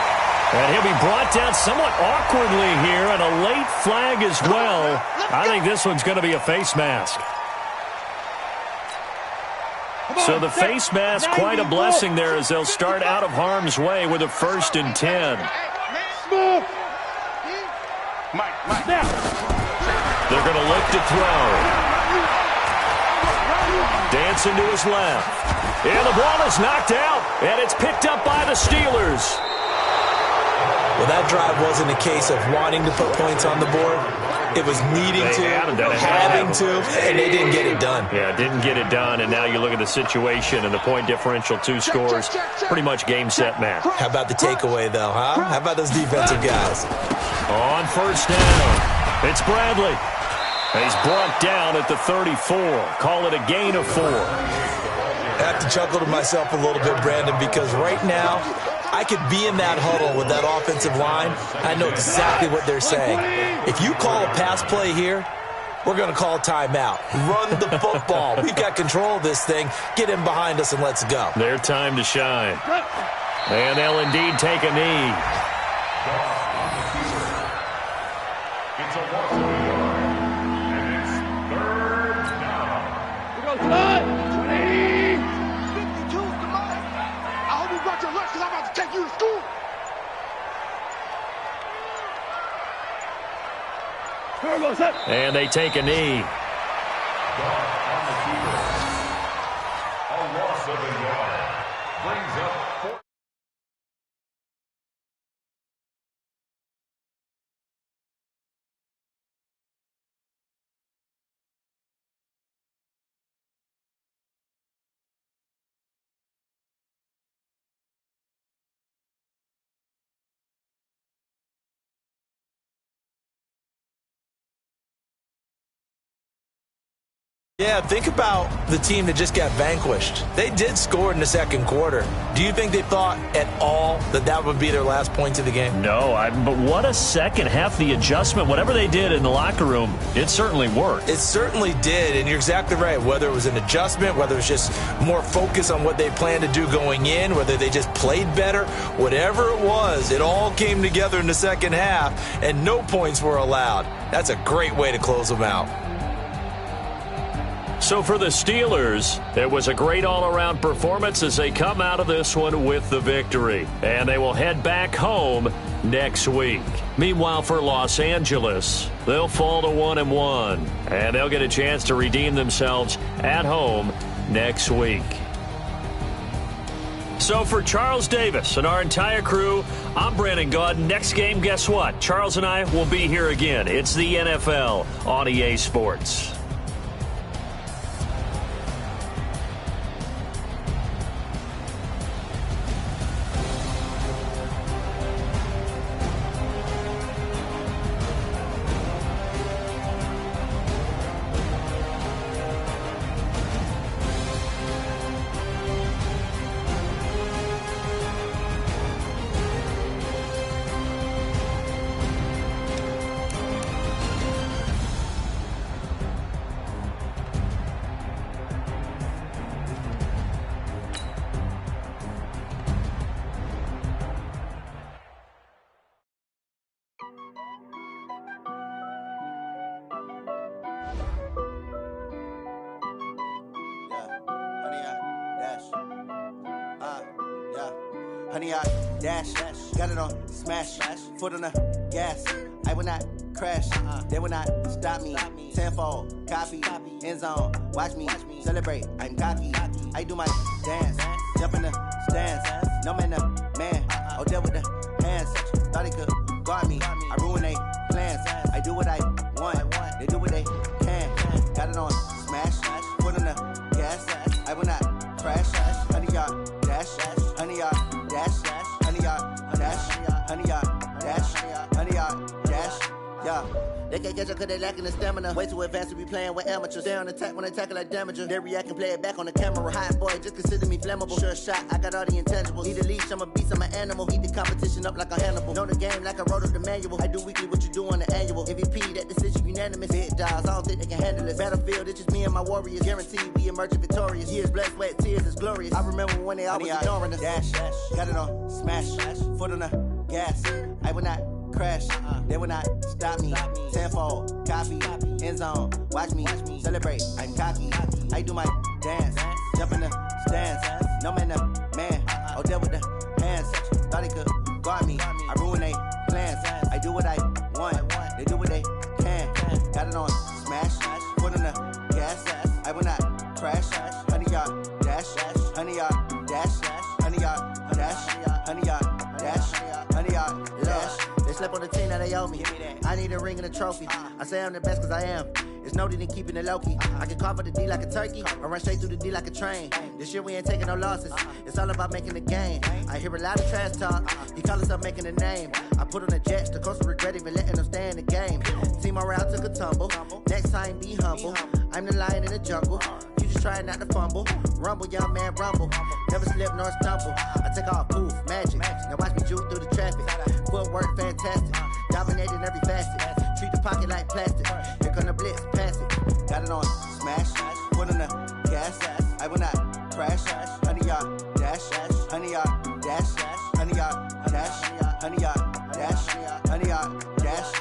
And he'll be brought down somewhat awkwardly here, and a late flag as well. I think this one's going to be a face mask. So the face mask, quite a blessing there as they'll start out of harm's way with a 1st and 10. They're going to look to throw. Dancing to his left. And the ball is knocked out, and it's picked up by the Steelers. Well, that drive wasn't a case of wanting to put points on the board. It was needing to, having to, and they didn't get it done. Yeah, didn't get it done, and now you look at the situation and the point differential, 2 scores, pretty much game, set, match. How about the takeaway, though, huh? How about those defensive guys? On 1st down, it's Bradley. He's brought down at the 34. Call it a gain of 4. I have to chuckle to myself a little bit, Brandon, because right now I could be in that huddle with that offensive line. I know exactly what they're saying. If you call a pass play here, we're going to call a timeout. Run the football. We've got control of this thing. Get in behind us and let's go. Their time to shine. And they'll indeed take a knee. It's a loss of the yard, and it's 3rd down. We go, Flood. 20. 52's the line. I hope you brought your lunch because I'm about to take you to school. And they take a knee. A loss of a yard. Brings up 4. Yeah, think about the team that just got vanquished. They did score in the 2nd quarter. Do you think they thought at all that that would be their last points of the game? No, but what a second half. The adjustment, whatever they did in the locker room, it certainly worked. It certainly did, and you're exactly right. Whether it was an adjustment, whether it was just more focus on what they planned to do going in, whether they just played better, whatever it was, it all came together in the 2nd half, and no points were allowed. That's a great way to close them out. So for the Steelers, it was a great all-around performance as they come out of this one with the victory. And they will head back home next week. Meanwhile, for Los Angeles, they'll fall to 1-1. And they'll get a chance to redeem themselves at home next week. So for Charles Davis and our entire crew, I'm Brandon Gaudin. Next game, guess what? Charles and I will be here again. It's the NFL on EA Sports. Honey, I dash, got it on smash, foot on the gas. I will not crash, they will not stop me. Tenfold, copy, end zone, watch me celebrate. I'm cocky, I do my dance, jump in the stands. No man, the man, oh, deal with the hands. Thought he could guard me, I ruin they plans. I do what I want, they do what they can. Got it on smash, foot on the gas. I will not crash, honey, y'all dash, honey, y'all dash, honey, y'all dash, honey, y'all dash, honey, y'all dash, yeah. They can't catch up cause they lacking the stamina. Way too advanced to be playing with amateurs. They on attack when they tackle like damager. They react and play it back on the camera. Hot boy, just consider me flammable. Sure shot, I got all the intangibles. Need a leash, I'm a beast, I'm an animal. Heat the competition up like a Hannibal. Know the game like I wrote up the manual. I do weekly what you do on the annual. MVP, that decision unanimous. Big dials, I don't think they can handle it. Battlefield, it's just me and my warriors. Guaranteed we emerging victorious. Years, blood, sweat, tears, it's glorious. I remember when they always ignoring us. Dash, got it on smash, foot on the gas. I will not crash, they will not stop me. Tenfold, copy, end zone, watch me celebrate. I'm cocky, I do my dance, jump in the stands. No man, the man, oh, deal with the hands. Thought he could guard me, I ruin they plans. I do what I want, they do what they can. Got it on smash, foot on the gas. I will not crash, honey, y'all dash, honey, y'all dash, honey, y'all dash, honey, y'all dash, honey, y'all dash. They slept on the team, now they owe me. I need a ring and a trophy. I say I'm the best cause I am. It's no need in keeping it low-key. I can carve up the D like a turkey, or run straight through the D like a train. This year we ain't taking no losses. It's all about making the game. I hear a lot of trash talk. He call us up making a name. I put on the Jets, the coach will regret even letting them stay in the game. Team morale took a tumble. Next time be humble. I'm the lion in the jungle. You just trying not to fumble. Rumble, young man, rumble. Never slip nor stumble. I take off, poof, magic. Now watch me juke through the traffic. Footwork fantastic. Dominating every facet. Treat the pocket like plastic. Here come the blitz, pass it. Got it on smash, foot on the gas. I will not crash. Honey, y'all dash, honey, y'all dash, honey, y'all dash, honey, y'all dash, honey, y'all dash.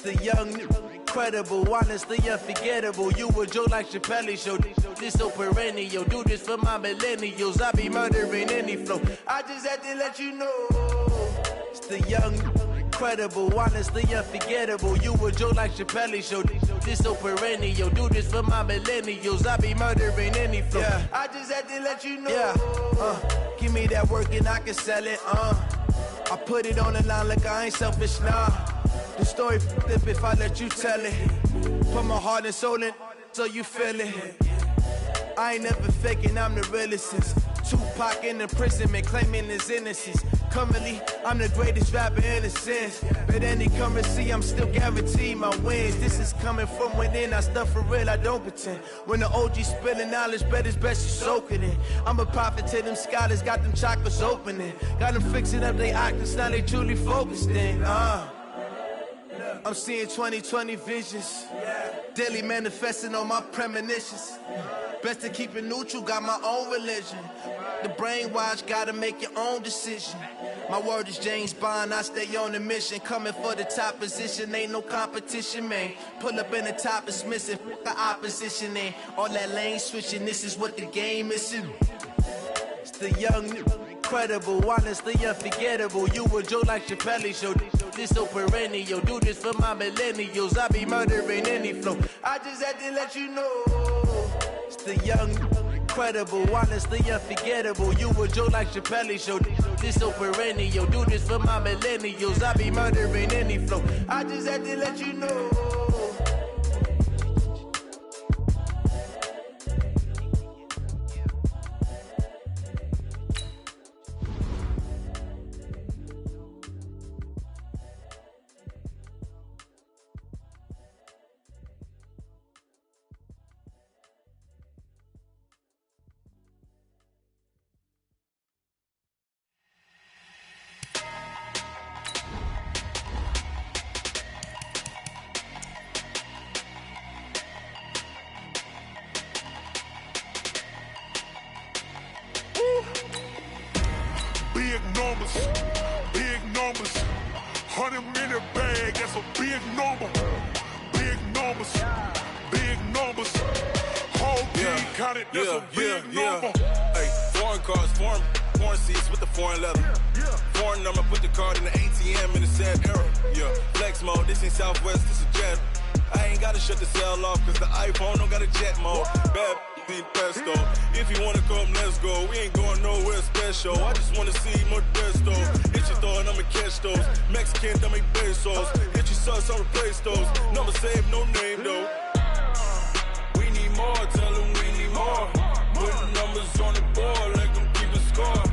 The young, incredible, honestly unforgettable. You a joke like Chappelle show. This so perennial. Do this for my millennials. I be murdering any flow. I just had to let you know. It's the young, incredible, honestly unforgettable. You a joke like Chappelle show. This so perennial. Do this for my millennials. I be murdering any flow. Yeah. I just had to let you know. Yeah. Give me that work and I can sell it. I put it on the line like I ain't selfish, nah. The story flip if I let you tell it. Put my heart and soul in so you feel it. I ain't never faking, I'm the realest since Tupac in imprisonment claiming his innocence. Currently, I'm the greatest rapper in a sense. But any currency, I'm still guaranteed my wins. This is coming from within, I stuff for real, I don't pretend. When the OG spilling knowledge, bet it's best you soak it in. I'm a prophet to them scholars, got them chakras opening. Got them fixing up they octaves, now they truly focused in. I'm seeing 2020 visions. Daily manifesting on my premonitions. Best to keep it neutral, got my own religion. The brainwash, gotta make your own decision. My word is James Bond, I stay on the mission. Coming for the top position, ain't no competition, man. Pull up in the top, it's missing, the opposition ain't. All that lane switching, this is what the game is. It's the young, incredible, honestly unforgettable. You a Joe like Chappelle show. This so perennial, do this for my millennials. I be murdering any flow. I just had to let you know. It's the young, incredible, honestly unforgettable. You a Joe like Chappelle show. This so perennial, do this for my millennials. I be murdering any flow. I just had to let you know. Big numbers, 100 in the bag, that's a big number. Big numbers, whole team counted, that's a big number. Hey, foreign cars, foreign seats with the foreign leather. Foreign number, put the card in the ATM in the sad era. Yeah, flex mode, this ain't Southwest, this is Jet. I ain't gotta shut the cell off, cause the iPhone don't got a jet mode. Bad need pesto. If you wanna come, let's go. We ain't going nowhere special. I just wanna see Modesto. Hit your thought, I'ma catch those. Mexican, dummy pesos. Hit your sauce, I'll replace those. Number saved, no name though. We need more, tell them we need more. Putting numbers on the board, let them keep a score.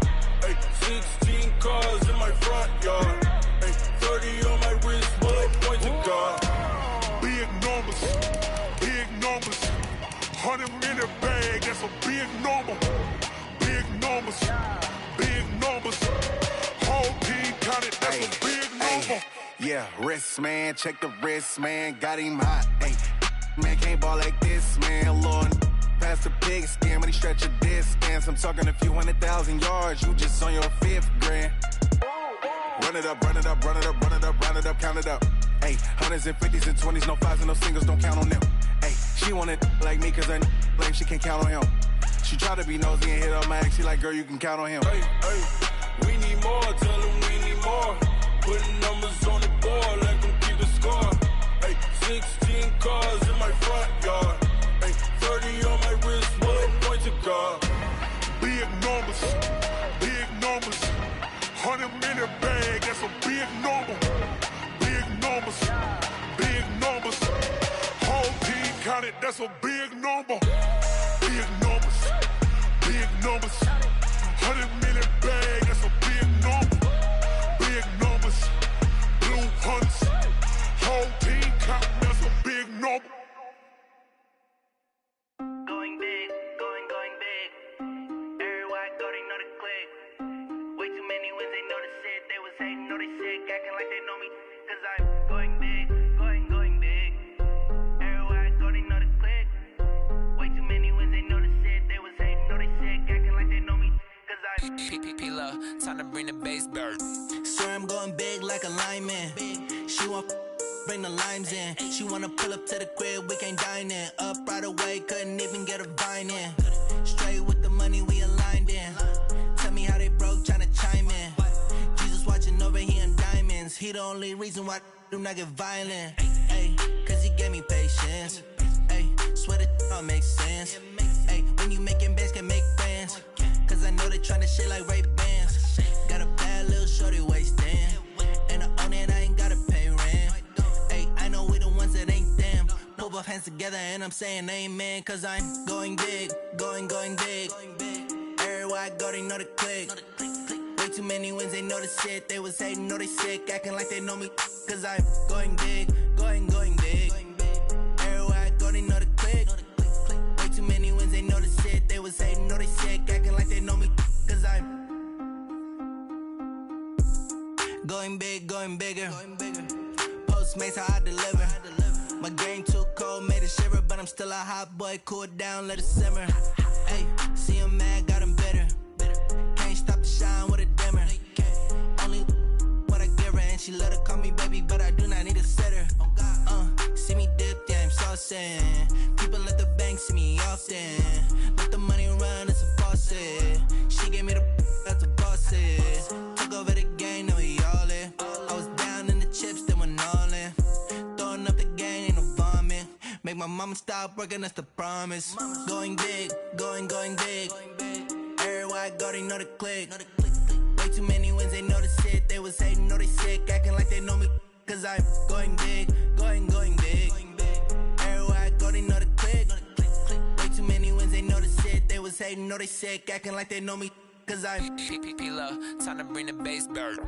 Hey, 16 cars in my front yard. Hey, 30 on my wrist, bullet point to God. Big numbers, 100 in the bag, that's a big number. Big numbers, whole team counted, that's a big number. Yeah, wrist man, check the wrist man, got him hot. Ay, man can't ball like this, man. Lord, past the big skin, but he stretch a distance. I'm talking a few 100,000 yards, you just on your 5th grand. Run it up, count it up. Ay, 100s and 50s and 20s, no 5s and no singles, don't count on them. Ay, she want it like me, cause her like she can't count on him. She try to be nosy and hit up my ex, she like, girl, you can count on him. Hey, we need more, tell them we need more. Putting numbers on the board, let them keep the score. Hey, 16 cars in my front yard. Hey, 30 on my wrist, bullet point to God. Big numbers, 100 in the bag, that's a big number. Big numbers, whole team counted, that's a big number. Big numbers, 100 million bag, that's a big number. Big numbers, blue hunts, whole team counting, that's a big number. Going big, going big. Everywhere I go, they know the click. Way too many wins, they know the shit. They was hating, know they sick, acting like they know me. Cause I'm going big, going big. Everywhere I go, they know the click. Way too many wins, they know the shit. They was hating, know they sick, acting like they know me. Cause I'm P-P-P-Lo, time to bring the bass bird. Swear I'm going big like a lineman. She want bring the limes in. She wanna pull up to the crib, we can't dine in. Up right away, couldn't even get a vine in. Straight with the money we aligned in. Tell me how they broke, tryna chime in. Jesus watching over here in diamonds. He the only reason why I do not get violent. Ay, cause he gave me patience. Ay, swear that all makes sense. Ay, when you making bands, can make friends. Cause I know they tryna shit like Ray-Bans. Got a bad little shorty wasting. And I own it, I ain't gotta pay rent. Ay, I know we the ones that ain't them. Put both hands together and I'm saying amen. Cause I'm going big, going big. Everywhere I go, they know the click. Way too many wins, they know the shit. They was hating, know they sick, acting like they know me. Cause I'm going big, going big. Everywhere I go, they know the click. Way too many wins, they know the shit. They was hating, know they sick, acting like they know me. Cause I'm going big, going bigger. Postmates, how I deliver. My game too cold, made it shiver, but I'm still a hot boy. Cool it down, let it simmer. Hey, see him mad, got him bitter. Can't stop the shine with a dimmer. Only what I give her, and she let her call me baby, but I do not need a sitter. See me dip, yeah, I'm saucing. People let the bank see me often. Let the money run, it's a faucet. She gave me the that's a boss is. Took over the game, now we all in. I was down in the chips, then went all in. Throwing up the game, ain't no vomit. Make my mama stop working, that's the promise. Going big, going big. Everywhere I go, they know the click. Way too many wins, they know the shit. They was hating, know they sick, acting like they know me. Cause I'm going big, going big. Everywhere I go, they know the click. Way too many wins, they know the shit. They was hating, know they sick, acting like they know me. Cause I'm P-Low, time to bring the bass bird.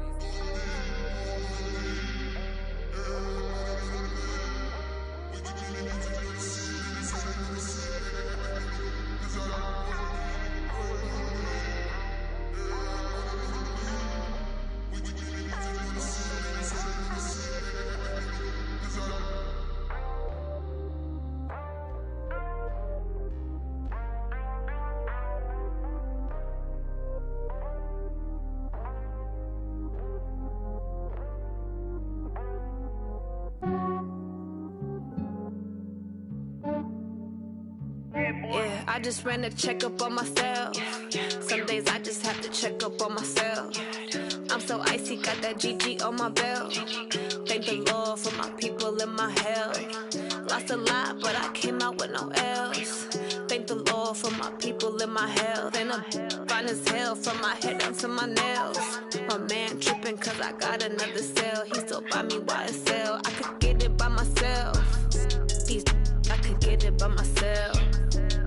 Yeah, I just ran a checkup on myself. Some days I just have to check up on myself. I'm so icy, got that GG on my belt. Thank the Lord for my people and my health. Lost a lot, but I came out with no else. Thank the Lord for my people and my health. And I'm fine as hell from my head down to my nails. My man tripping cause I got another cell. He still buy me YSL. I could get it by myself. These I could get it by myself.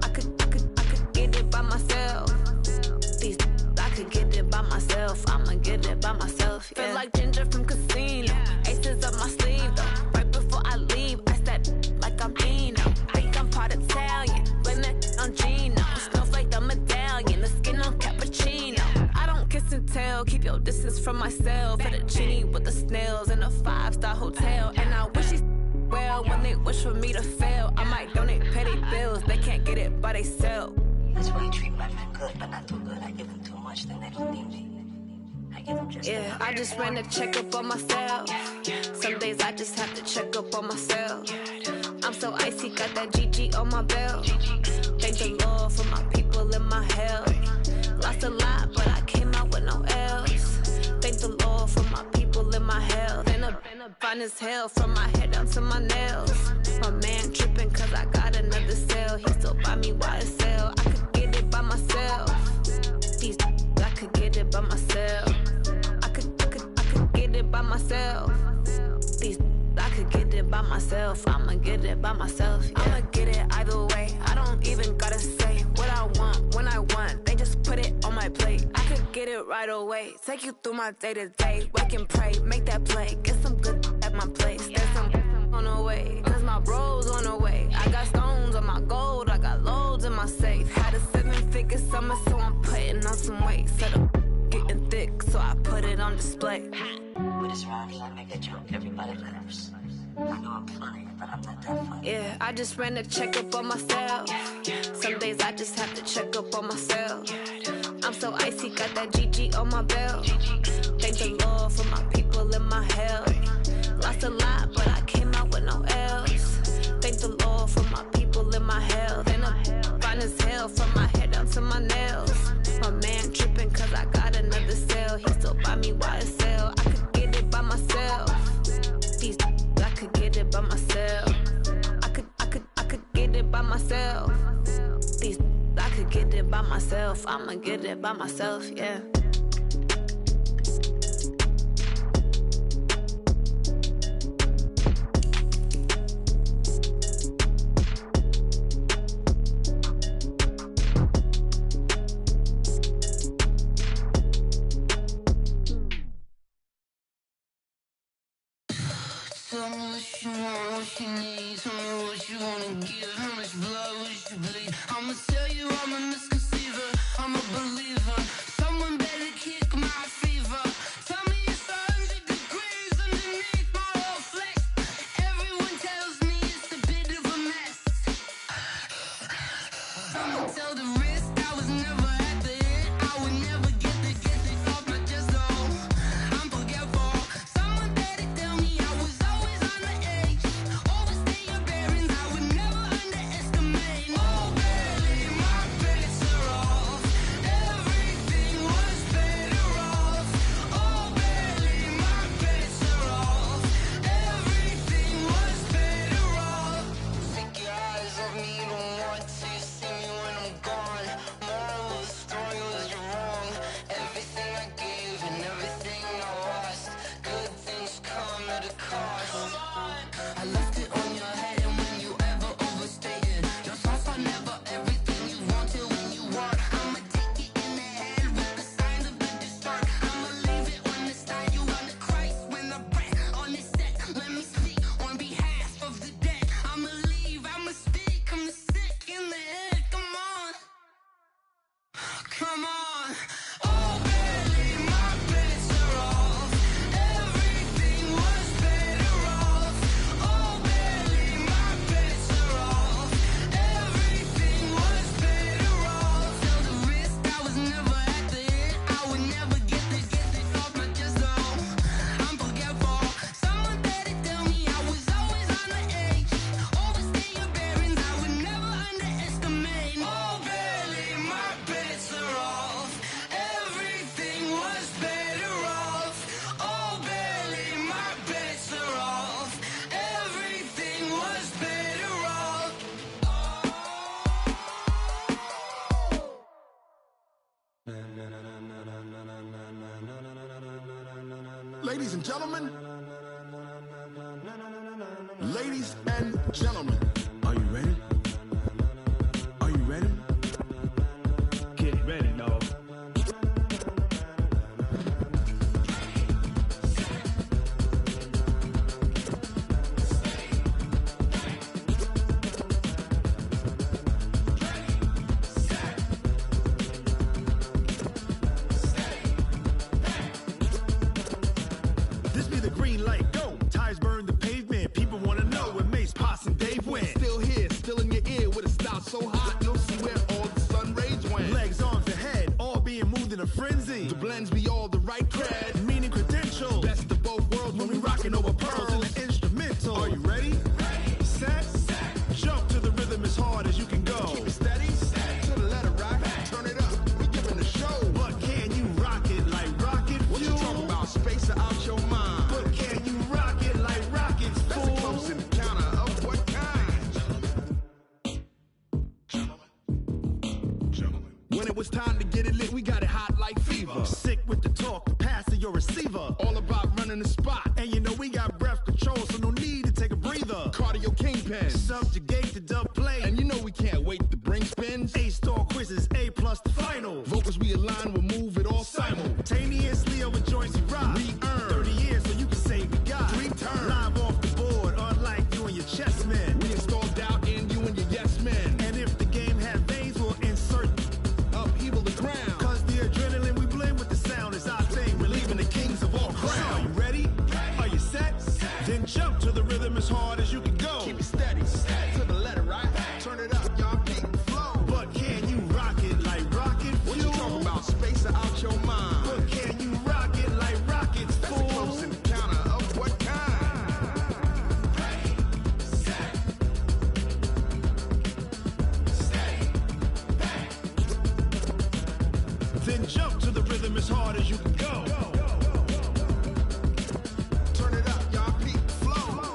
I could get it by myself. These I could get it by myself. I'ma get it by myself. Yeah. Feel like Ginger from Casino. Aces up my sleeve though. Right before I leave, I step like I'm Dino. Think I'm part Italian, blame that on Gino. Smells like the medallion, the skin on cappuccino. I don't kiss and tell, keep your distance from myself. Fettuccine with the snails in a 5-star hotel. And I wish he's well when they wish for me to fail. I might donate petty bills, they can't get it by themselves. That's why you treat my friend good, but not too good. I give them too much, then they don't need me. I give them just yeah, I just ran a checkup on myself. Some days I just have to check up on myself. I'm so icy, got that GG on my belt. Thank the Lord for my people and my health. Lost a lot, but I came out with no else. Thank the Lord for my people and my health. And I'm fine as hell from my head down to my nails. My man tripping cause I got another cell. He still buy me YSL. I could get it by myself. These I could get it by myself. I could get it by myself. These I could get it by myself. I'ma get it by myself. Yeah. I'ma get it either way. I don't even gotta say what I want when I want. They just put it on my plate. I could get it right away. Take you through my day to day. Wake and pray, make that play. Get some good at my place. There's some on the way, cause my bro's on the way. I got stones on my gold. I got loads in my safe. Had a 7-figure summer, so I'm putting on some weight. Set up getting thick, so I put it on display. With this round here, I make a joke, everybody laughs. I know I'm funny, but I'm not that funny. Yeah, I just ran a checkup on myself. Some days I just have to check up on myself. I'm so icy, got that GG on my belt. Thank the Lord for my people and my health. Lost a lot, but I came out with no else. Thank the Lord for my people and my health. And I'm fine as hell from my head down to my nails. My man tripping cause I got another cell. He still buy me YSL. I could get it by myself. These I could get it by myself. I could get it by myself. These I could get it by myself. I'ma get it by myself, yeah. on what she needs. Tell me what you wanna give. How much blood would you bleed? I'ma tell you I'm a misconceiver. I'm a believer. Someone better kick my fever. Tell me it's 100 degrees underneath my whole flesh. Everyone tells me it's a bit of a mess. I'ma tell the risk I was never at the end. I would never get this off my chest though. I'm forgetful. Someone better tell me I was always on the edge. Overstay your bearings, I would never underestimate. Oh baby, my bets are off. Everything was better off. Oh baby, my bets are off. Everything was better off. Take your eyes off me, don't want to see me when I'm gone. Moral of the story was you're wrong. Everything I gave and everything I lost. Good things come at a cost. I left it on your head, and when you ever overstay it, your thoughts are never everything you wanted when you want. I'ma take it in the head with the signs of the distort. I'ma leave it on the side. You run the Christ when the breath on the set. Let me speak on behalf of the dead. I'ma leave, I'ma speak. I'm the sick in the head. Come on, come on. Oh baby, my bets are off. Everything was better off. Oh baby, my bets are off. Everything was better off. Tell the risk I was never at the end. I would never get this off my chest though. I'm forgetful. Someone better tell me I was always on the edge. Overstay your bearings, I would never underestimate. Oh baby, my bets are off. Everything was better off. Oh baby, my bets are off. Everything was better off. Ladies and gentlemen, ladies and gentlemen, are you ready? Are you ready? Get ready, dog. This be the green light, go. Tires burn the pavement. People wanna know where Mace, Poss, and Dave went. Still here, still in your ear with a style so hot, you'll see where all the sun rays went. Legs, arms, and head, all being moved in a frenzy. The blends be all the right cred, Meaning credentials. best of both worlds When we rockin' over pearls in the instrumental. Are you ready? Set, jump to the rhythm as hard as you can go. Keep it steady, to the letter right, turn it up, we giving the show. But can you rock it like rocket What you fuel? talking about, space or out your mind? But can you rock it like rockets, That's a close fool? encounter of what kind? When it was time to get it lit, we got it hot like fever. Sick with the talk, the pass to your receiver. All about running the spot, And you know we got breath control, so no need to take a breather. cardio kingpin. Subjugate the dub play. And you know we can't wait to bring spins. A-star quizzes, A+ the final. Vocals we align, we'll move it all Simultaneously over joints we rock. We earn 30 years so you can say we got 3 turns. Live off the board, unlike you and your chess men. We install doubt in you and your yes men. And if the game had veins, we'll insert Upheaval the ground. Cause the adrenaline we blend with the sound is our thing. Relieving the kings of all crowns. Are you ready? Are you set? Then jump to the rhythm as hard as you can go. Keep it steady, to the letter right. Turn it up, y'all peak flow. But can you rock it like rocket What you fuel? talking about, space or out your mind? But can you rock it like rockets, That's a fool? close encounter of what kind? Then jump to the rhythm as hard as you can go. Turn it up, y'all peak flow.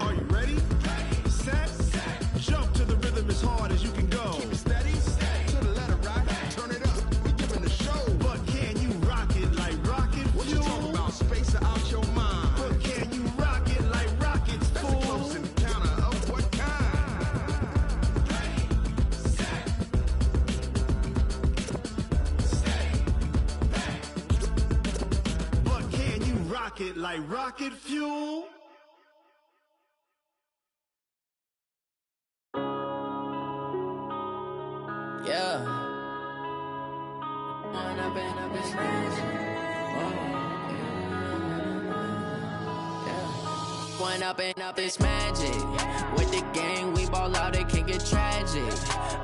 Are you ready? Set, jump to the rhythm as hard as you can go. Keep it steady, to the letter right. rocket like rocket fuel. Yeah. One up and up, it's magic. With the gang, we ball out, it can get tragic.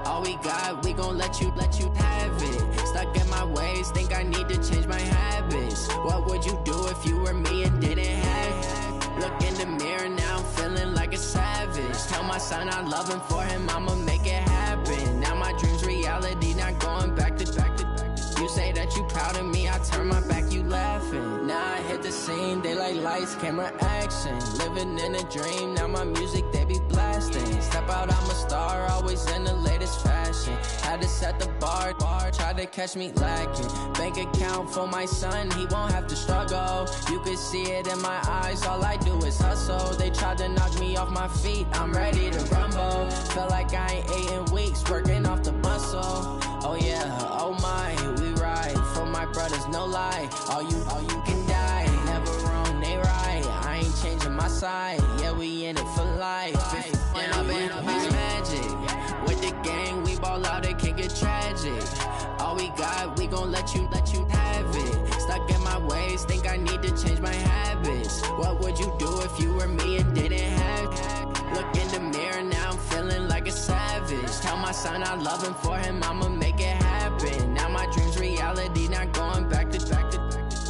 All we got, we gon' let you have it. Stuck in my ways, think I need to change my habits. What would you do if you were me and didn't have it? Look in the mirror now, I'm feeling like a savage. Tell my son I love him, for him I'ma make it happen. Now my dream's reality, not going back to. You say that you proud of me, I turn my back, you laughing. Now I hit the scene, they like lights, camera, action. Living in a dream, now my music, they be blasting. Step out, I'm a star, always in the latest fashion. Had to set the bar, try to catch me lacking. Bank account for my son, he won't have to struggle. You can see it in my eyes, all I do is hustle. They tried to knock me off my feet, I'm ready to rumble. Feel like I ain't ate in weeks, working off the muscle. Oh yeah, oh my, we ride for my brothers, no lie. All you can die, never wrong, they right. I ain't changing my side, yeah, we in it for life. When up and up, it's magic. With the gang, we ball out, it can get tragic. All we got, we gon' let you have it. Stuck in my ways, think I need to change my habits. What would you do if you were me and didn't have it? Look in the mirror, now I'm feeling like a savage. Tell my son I love him, for him I'ma make it happen. Now my dream's reality, not going back to.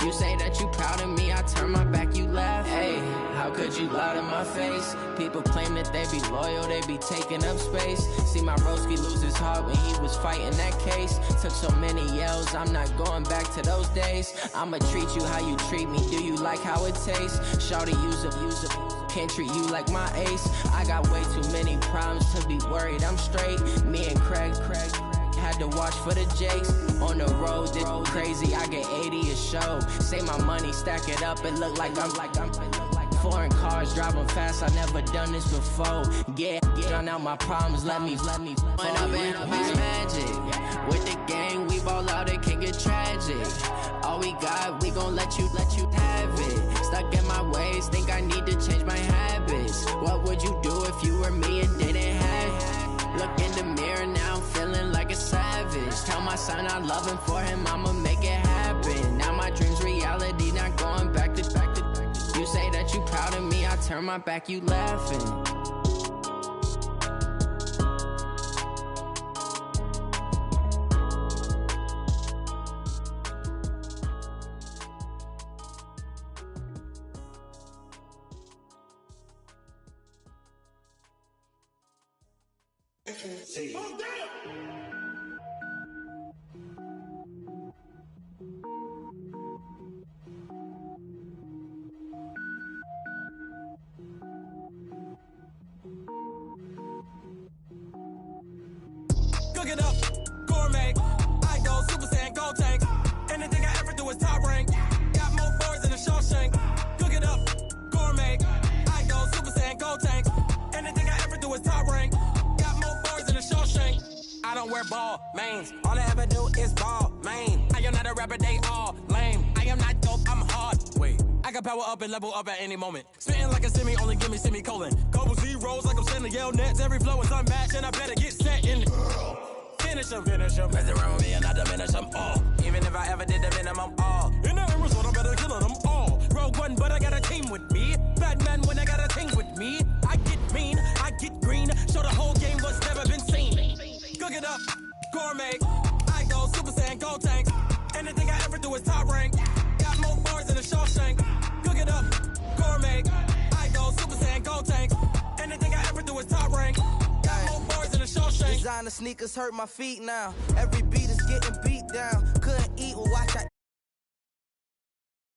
You say that you proud of me, I turn my back, you laugh. Hey, how could you lie to my face? People claim that they be loyal, they be taking up space. See my broski lose his heart when he was fighting that case. Took so many yells, I'm not going back to those days. I'ma treat you how you treat me, do you like how it tastes? Shawty, use it, can't treat you like my ace. I got way too many problems to be worried, I'm straight. Me and Craig had to watch for the Jakes. On the road, this crazy, I get 80 a show. Say my money, stack it up, it look like I'm foreign cars, driving fast, I never done this before. Yeah, drown out my problems, let me When up and up, it's magic. With the gang, we ball out, it can get tragic. All we got, we gon' let you have it. Stuck in my ways, think I need to change my habits. What would you do if you were me and didn't have it? Look in the mirror, now I'm feeling like a savage. Tell my son I love him, for him I'ma make it happen. Now my dream's reality, not going back to. You say that you proud of me, I turn my back, you laughing. Cook it up, gourmet. I go Super Saiyan, gold tank. Anything I ever do is top rank. Got more boys than a Shawshank. Cook it up, gourmet. I go Super Saiyan, gold tank. Anything I ever do is top rank. Got more boys than a Shawshank. I don't wear ball mains. All I ever do is ball main. I am not a rapper, they all lame. I am not dope, I'm hard. Wait, I can power up and level up at any moment. Spitting like a semi, only give me semicolon. Couple zeros like I'm sending yell nets. Every flow is unmatched and I better get set in. Finish them. Mess around with me and I diminish them all. Even if I ever did the minimum, all. In the result, I better kill them all. Rogue One, but I got a team with me. Batman when I got a team with me. I get mean, I get green. Show the whole game what's never been seen. Cook it up, gourmet. I go Super Saiyan, gold tank. Anything I ever do is top rank. Got more bars than a Shawshank. Cook it up, gourmet. I go Super Saiyan, gold tank. Anything I ever do is top rank. Got more bars than a Shawshank. Designer sneakers hurt my feet now. Every beat is getting beat down.